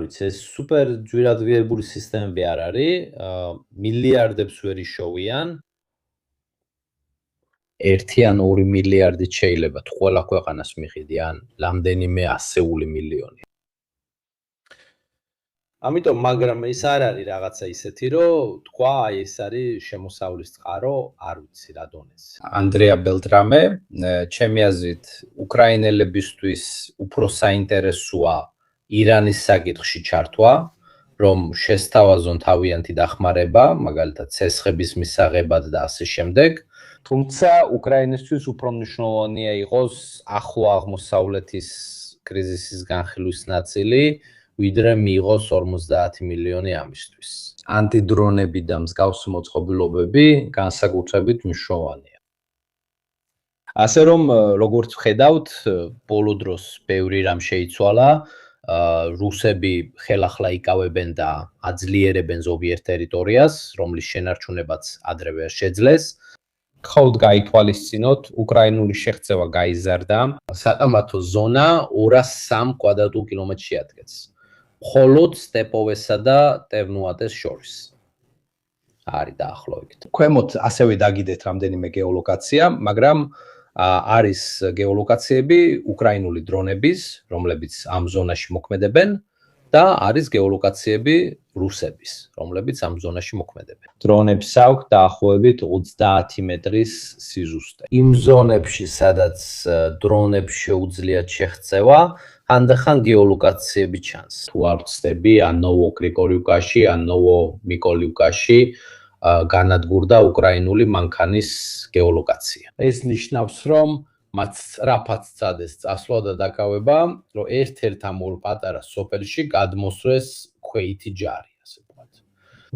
ვიცი, ეს სუპერ ჯვირადღირებული სისტემები არ არის, მილიარდებს ვერ იშოვიან. 1 ან 2 მილიარდით შეიძლება თუ ყველა ქვეყანას მიყიდი, ან რამდენიმე ასეული მილიონი. ამიტომ, მაგრამ ეს არ არის რაღაცა ისეთი, რომ თქვა, აი ეს არის შემოსავლის წყარო, არ ვიცი რა დონეზე. ანდრეა ბელტრამე, ჩემი აზრით, უკრაინელებისთვის უფრო საინტერესოა ირანის საკითხში ჩართვა, რომ შესთავაზონ თავიანთი დახმარება, მაგალითად ცესხების მისაღებად და ასე შემდეგ. თუმცა უკრაინისთვის უფრო მნიშვნელოვანია იყოს ახლო აღმოსავლეთის კრიზისის განხილვის ნაწილი, ვიდრე მიიღოს 50 მილიონი ამისთვის. ანტიდრონები და მსგავსი მოწყობილობები განსაკუთრებით მნიშვნელოვანია. ასე რომ, როგორც ვხედავთ, ბოლო დროს ბევრი რამ შეიცვალა, რუსები ხელახლა იკავებენ და აძლიერებენ ზოგიერთ ტერიტორიას, რომლის შენარჩუნებაც ადრევე შეძლეს. ხაუდ გაითვალისწინოთ, უკრაინული შეღწევა გაიზარდა, საკამათო ზონა 203 კვადრატულ კილომეტრში ადგეს. მხოლოდ სტეპოვესა და ტერნუატეს შორის. არის დაახლოებით. ქვემოთ ასევე დაგიდეთ რამდენიმე გეოლოკაცია, მაგრამ არის გეოლოკაციები უკრაინული დრონების, რომლებიც ამ ზონაში მოქმედებენ და არის გეოლოკაციები რუსების, რომლებიც ამ ზონაში მოქმედებენ. დრონებს აქვს დაახლოებით 30 მეტრის სიზუსტე. იმ ზონებში, სადაც დრონებს შეუძლიათ შეღწევა, ანდახან გეოლოკაციები ჩანს. თუ არ ვცდები, ან ნოვო-კრიკორიუკაში, ან ნოვო-მიკოლიუკაში განადგურდა უკრაინული მანქანის გეოლოკაცია. ეს ნიშნავს, რომ მათ სწრაფად წადეს წასვლა და დაკავება, რომ ერთ-ერთ ამ ორ პატარა სოფელში გადმოსვეს ქვეითი ჯარი, ასე ვთქვათ.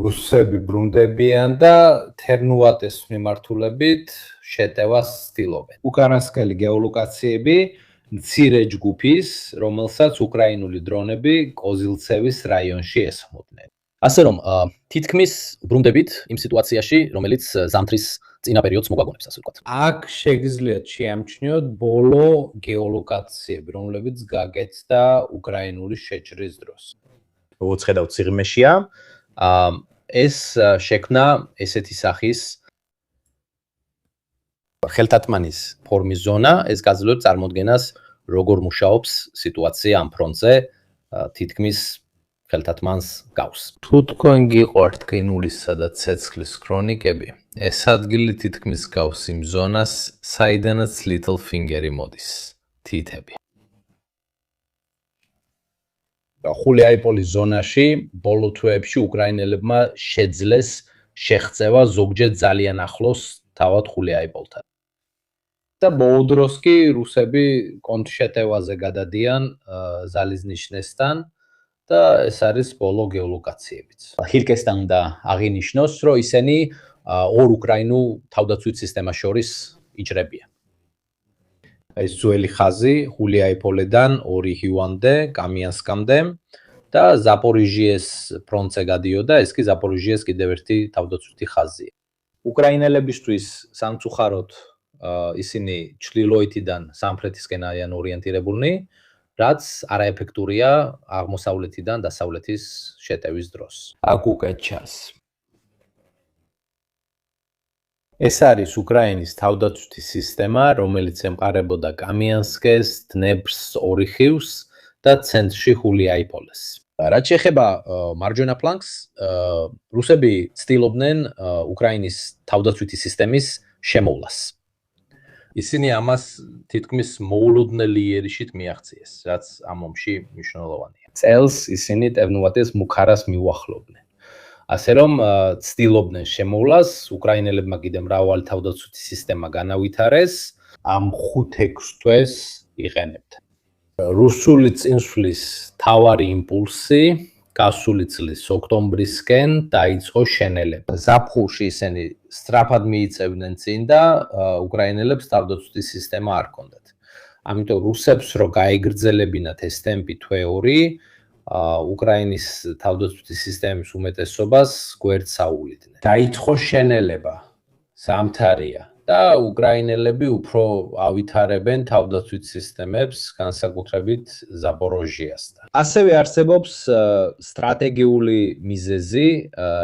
რუსები ბრუნდებიან და თერნუატეს მიმართულებით შეტევას ცდილობენ. უკანასკნელი გეოლოკაციები მცირე ჯგუფის, რომელსაც უკრაინული დრონები კოზილცევის რაიონში ესხმოდნენ. ასე რომ, თითქმის ბრუნდებით იმ სიტუაციაში, რომელიც ზამთრის წინა პერიოდს მოგვაგონებს, ასე ვთქვათ. აქ შეგიძლიათ შეამჩნიოთ ბოლო გეოლოკაციები, რომლებიც გაკეთდა უკრაინული შეჭრის დროს. როგორც ხედავთ, სიღრმეშია, ეს შექმნა ესეთი სახის ხელთათმანის ფორმის ზონა, ეს გაძლევს წარმოდგენას, როგორ მუშაობს სიტუაცია ამ ფრონტზე, თითქმის ხელთათმანს გავს. თუ თქვენ გიყვართ ყინულისა და ცეცხლის ქრონიკები, ეს ადგილი თითქმის გავს იმ ზონას, საიდანაც Little Finger-ი მოდის, თითები. ხულიაიპოლის ზონაში ბოლო თვეებში უკრაინელებმა შეძლეს შეღწევა ზოგჯერ ძალიან ახლოს თავად ხულიაიპოლთან. და ბოლო დროს კი რუსები კონტრშეტევაზე გადადიან ზალიზნიშნესთან და ეს არის ბოლო გეოლოკაციებიც. ხირკესთან უნდა აღინიშნოს, რომ ისინი ორ უკრაინულ თავდაცვით სისტემას შორის იჭრებიან. ეს ძველი ხაზი ხულიაიპოლედან 2 ჰივამდე, კამიანსკამდე და ზაპორიჟიეს ფრონტზე გადიოდა, ეს კი ზაპორიჟიეს კიდევ ერთი თავდაცვითი ხაზია. უკრაინელებისთვის სამწუხაროდ ისინი ჩრდილოეთიდან სამხრეთისკენ არიან ორიენტირებულნი, რაც არაეფექტურია აღმოსავლეთიდან დასავლეთის შეტევის დროს. აქ უკვე ჩანს. ეს არის უკრაინის თავდაცვითი სისტემა, რომელიც ემყარებოდა კამიანსკეს, დნეპრს, ორიხივს და ცენტრში ხულიაიპოლეს. რაც შეეხება მარჯვენა ფლანგს, რუსები ცდილობდნენ უკრაინის თავდაცვითი სისტემის შემოვლას. ისინი ამას თითქმის მოულოდნელი იერიშით მიაღწიეს, რაც ამ ომში მნიშვნელოვანია. წელს ისინი ტერნოვატეს მუქარას მიუახლოვდნენ. ასე რომ ცდილობდნენ შემოვლას, უკრაინელებმა კიდე მრავალი თავდაცვითი სისტემა განავითარეს, ამ 5-6 თვეს იყენებდნენ. რუსული წინსვლის თავარი იმპულსი გასული წლის ოქტომბრისკენ დაიწყო შენელება. ზაფხულში ისინი სწრაფად მიიწევდნენ წინ და უკრაინელებს თავდაცვითი სისტემა არ ჰქონდათ. ამიტომ რუსებს რო გაიგრძელებინათ ეს ტემპი თვე-2, უკრაინის თავდაცვითი სისტემის უმეტესობას გვერდს აუვლიდნენ. დაიწყო შენელება, ზამთარია და უკრაინელები უფრო ავითარებენ თავდაცვით სისტემებს, განსაკუთრებით ზაპოროჟიასთან. ასევე არსებობს სტრატეგიული მიზეზი,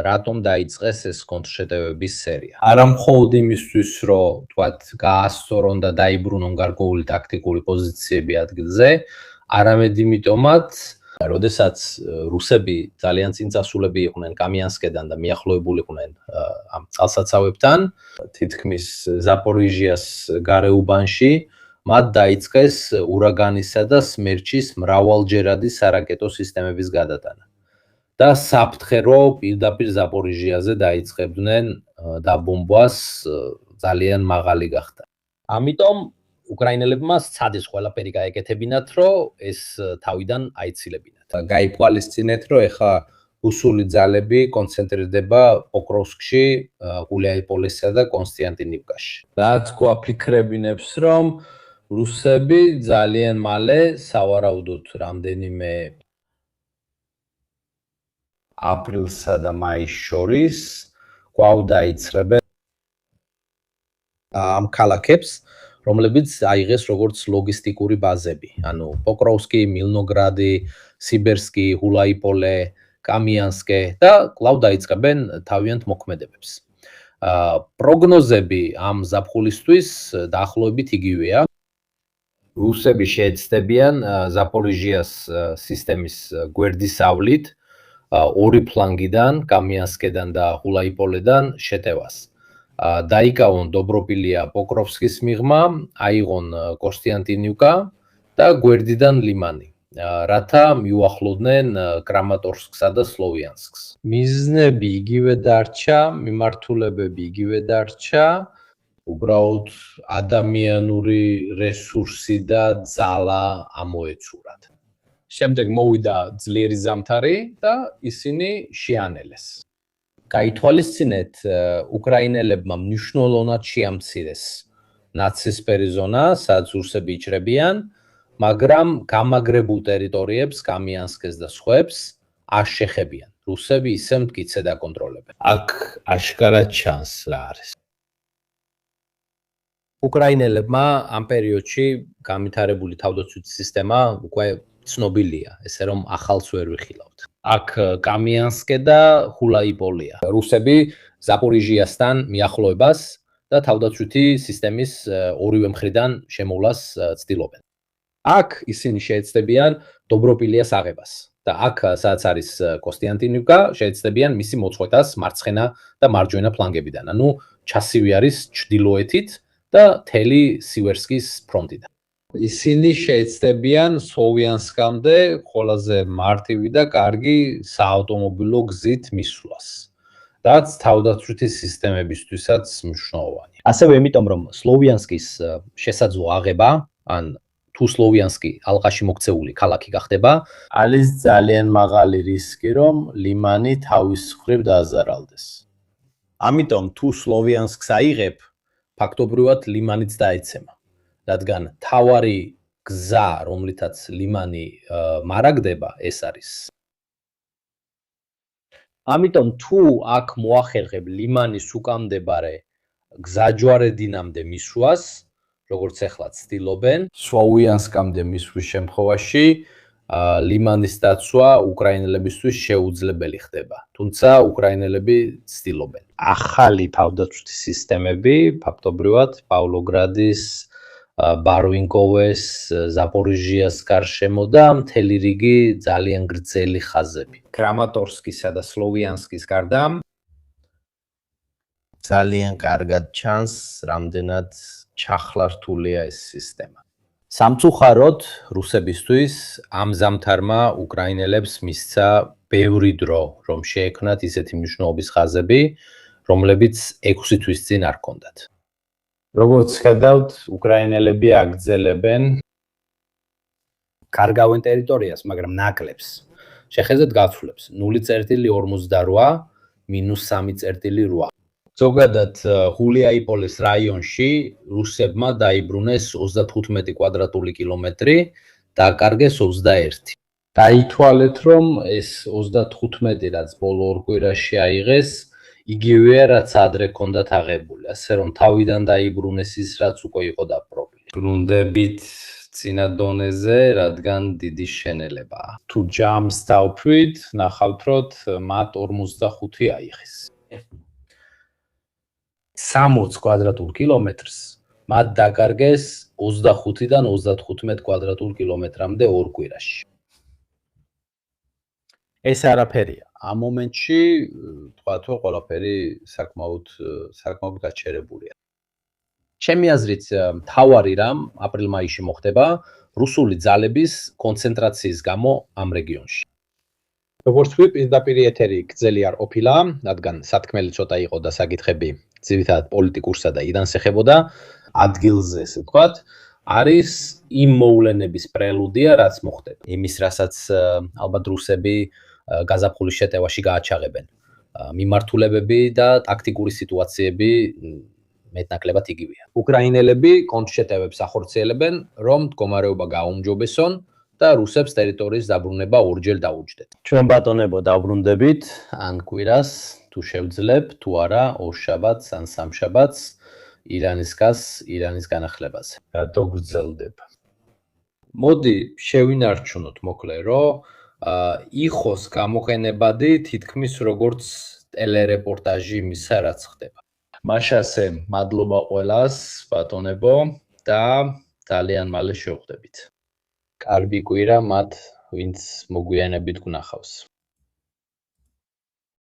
რატომ დაიწყეს ეს კონტრშეტევების სერია. არა მხოლოდ იმისთვის, რომ თქვათ გაასწორონ და დაიბრუნონ გარკვეული ტაქტიკური პოზიციები ადგილზე, არამედ იმიტომაც როდესაც რუსები ძალიან წინწასულები იყვნენ კამიანსკედან და მიახლოებულიყვნენ ამ წყალსაცავებთან, თითქმის ზაპორიჟიას გარეუბანში, მათ დაიწყეს ურაგანისა და სმერჩის მრავალჯერადი სარაკეტო სისტემების გადატანა. და საფრთხე, რომ პირდაპირ ზაპორიჟიაზე დაიწყებდნენ დაბომბვას, ძალიან მაღალი გახდა. ამიტომ უკრაინელებმა სცადეს ყველაფერი გაეკეთებინათ, რომ ეს თავიდან აიცილებინათ. გაითვალისწინეთ, რომ ეხა რუსული ძალები კონცენტრირდება პოკროვსკში, ხულიაიპოლესა და კონსტანტინივკაში. რაც გვაფიქრებინებს, რომ რუსები ძალიან მალე სავარაუდოდ რამდენიმე აპრილსა და მაისს შორის კვლავ დაიწყებენ ამ ქალაქებს, რომლებიც აიღეს როგორც ლოგისტიკური ბაზები. ანუ პოკროვსკი, მილნოგრადი, სიბერსკი, ხულიაიპოლე, კამიანსკე და კვლავ დაიწყებენ თავიანთ მოქმედებებს. პროგნოზები ამ ზაფხულისთვის დაახლოებით იგივეა. რუსები შეეცდებიან ზაპორიჟიას სისტემის გვერდისავლით ორი ფლანგიდან, კამიანსკედან და ხულიაიპოლედან შეტევას. დაიკავონ დობროპილია პოკროვსკის მიღმა, აიღონ კონსტანტინივკა და გვერდიდან ლიმანი, რათა მიუახლოვდნენ კრამატორსკსა და სლოვიანსკს. მიზნები იგივე დარჩა, მიმართულებები იგივე დარჩა, უბრალოდ ადამიანური რესურსი და ძალა ამოეცურათ. შემდეგ მოვიდა ძლიერი ზამთარი და ისინი შეანელეს. გაითვალისწინეთ, უკრაინელებმა მნიშვნელოვნად შეამცირეს ნაცისფერი ზონა, სადაც რუსები იჭრებიან, მაგრამ გამაგრებულ ტერიტორიებს, კამიანსკეს და სხვებს არ შეხებიან. რუსები ისევ მტკიცედ აკონტროლებენ. აქ აშკარად ჩანს რა არის. უკრაინელებმა ამ პერიოდში განვითარებული თავდაცვითი სისტემა უკვე ცნობილია, ესე რომ ახალს ვერ ვიხილავთ. აქ კამიანსკე და ხულიაიპოლეა. რუსები ზაპორიჟიასთან მიახლოებას და თავდაცვითი სისტემის ორივე მხრიდან შემოვლას ცდილობენ. აქ ისინი შეეცდებიან დობროპილიას აღებას და აქ სადაც არის კონსტანტინივკა, შეეცდებიან მისი მოწყვეტას მარცხენა და მარჯვენა ფლანგებიდან. ანუ ჩასივი არის ჩრდილოეთით და თელი სივერსკის ფრონტიდან. ისინი შეეცდებიან სლოვიანსკამდე ყველაზე მარტივი და კარგი საავტომობილო გზით მისვლას. რაც თავდაცვითი სისტემებისთვისაც მნიშვნელოვანია. ასევე იმიტომ რომ სლოვიანსკის შესაძლო აღება ან თუ სლოვიანსკი ალყაში მოქცეული ქალაქი გახდება, არის ძალიან მაღალი რისკი, რომ ლიმანი თავის მხრივ დააზარალდეს. ამიტომ თუ სლოვიანსკს აიღებ, ფაქტობრივად ლიმანიც დაეცემა, რადგან თავარი გზა, რომლითაც ლიმანი მარაგდება, ეს არის. ამიტომ თუ აქ მოახერხებ ლიმანის უკამდებარე გზაჯვარედინამდე მისვლას, როგორც ეხლა ცდილობენ, სლოვიანსკამდე მისვლის შემთხვევაში ლიმანის დაცვა უკრაინელებისთვის შეუძლებელი ხდება. თუმცა უკრაინელები ცდილობენ. ახალი თავდაცვითი სისტემები ფაქტობრივად პავლოგრადის, ბარვინკოვეს, ზაპორიჟიას გარშემო და მთელი რიგი ძალიან გრძელი ხაზები. კრამატორსკისა და სლოვიანსკის გარდა ძალიან კარგად ჩანს, რამდენად ჩახლართულია ეს სისტემა. სამწუხაროდ, რუსებისთვის ამ ზამთარმა უკრაინელებს მისცა ბევრი დრო, რომ შეექმნათ ისეთი მნიშვნელობის ხაზები, რომლებიც 6 თვის წინ არ ჰქონდათ. როგორც ხედავთ, უკრაინელები აგრძელებენ კარგავენ ტერიტორიას, მაგრამ ნაკლებს. შეხედეთ გაცვლებს 0.48 -3.8. ზოგადად ჰულიაიპოლის რაიონში რუსებმა დაიბრუნეს 35 კვადრატული კილომეტრი, დაკარგეს 21. დაითვალეთ, რომ ეს 35, რაც ბოლო ორ კვირაში აიღეს, იგივეა, რაც ადრე ჰქონდათ აღებული, ასე რომ თავიდან დაიბრუნეს ის, რაც უკვე იყო დაპყრობილი. ბრუნდებით წინა დონეზე, რადგან დიდი შენელებაა. თუ ჯამს დავფრით, ნახავთ, რომ მათ 45 აიღეს. 60 კვადრატულ კილომეტრს მათ დაკარგეს 25-დან 35 კვადრატულ კილომეტრამდე ორ კვირაში. ეს არაფერია. ამ მომენტში თქვათ, რომ ყველაფერი საკმაოდ გაჩერებულია. ჩემი აზრით, მთავარი რამ აპრილ-მაისში მოხდება რუსული ძალების კონცენტრაციის გამო ამ რეგიონში. როგორც ვთქვი, პირდაპირ ეთერი გრძელი არ ყოფილა, რადგან სათქმელი ცოტა იყო და საკითხები ძირითადად პოლიტიკურსა და იდანს ეხებოდა ადგილზე, ესე ვთქვათ, არის იმ მოვლენების პრელუდია, რაც მოხდება. იმის, რასაც ალბათ რუსები გაზაფხულის შეტევაში გააჩაღებენ. მიმართულებები და ტაქტიკური სიტუაციები მეტნაკლებად იგივეა. უკრაინელები კონტრშეტევებს ახორციელებენ, რომ მდგომარეობა გააუმჯობესონ და რუსებს ტერიტორიის დაბრუნება ორჯერ დაუჯდეთ. ჩვენ ბატონებო დაბრუნდებით, ან კვირას, თუ შევძლებ, თუ არა, ორშაბათს ან სამშაბათს ირანის გას, ირანის განახლებაზე. რატო გრძელდება? მოდი შევინარჩუნოთ მოკლე, რომ იხოს გამოყენებადი თითქმის როგორც ტელერეპორტაჟი იმისა, რაც ხდება. მაშასე, მადლობა ყველას, ბატონებო და ძალიან მალე შევხვდებით. კარგი კვირა მათ, ვინც მოგვიანებით გნახავს.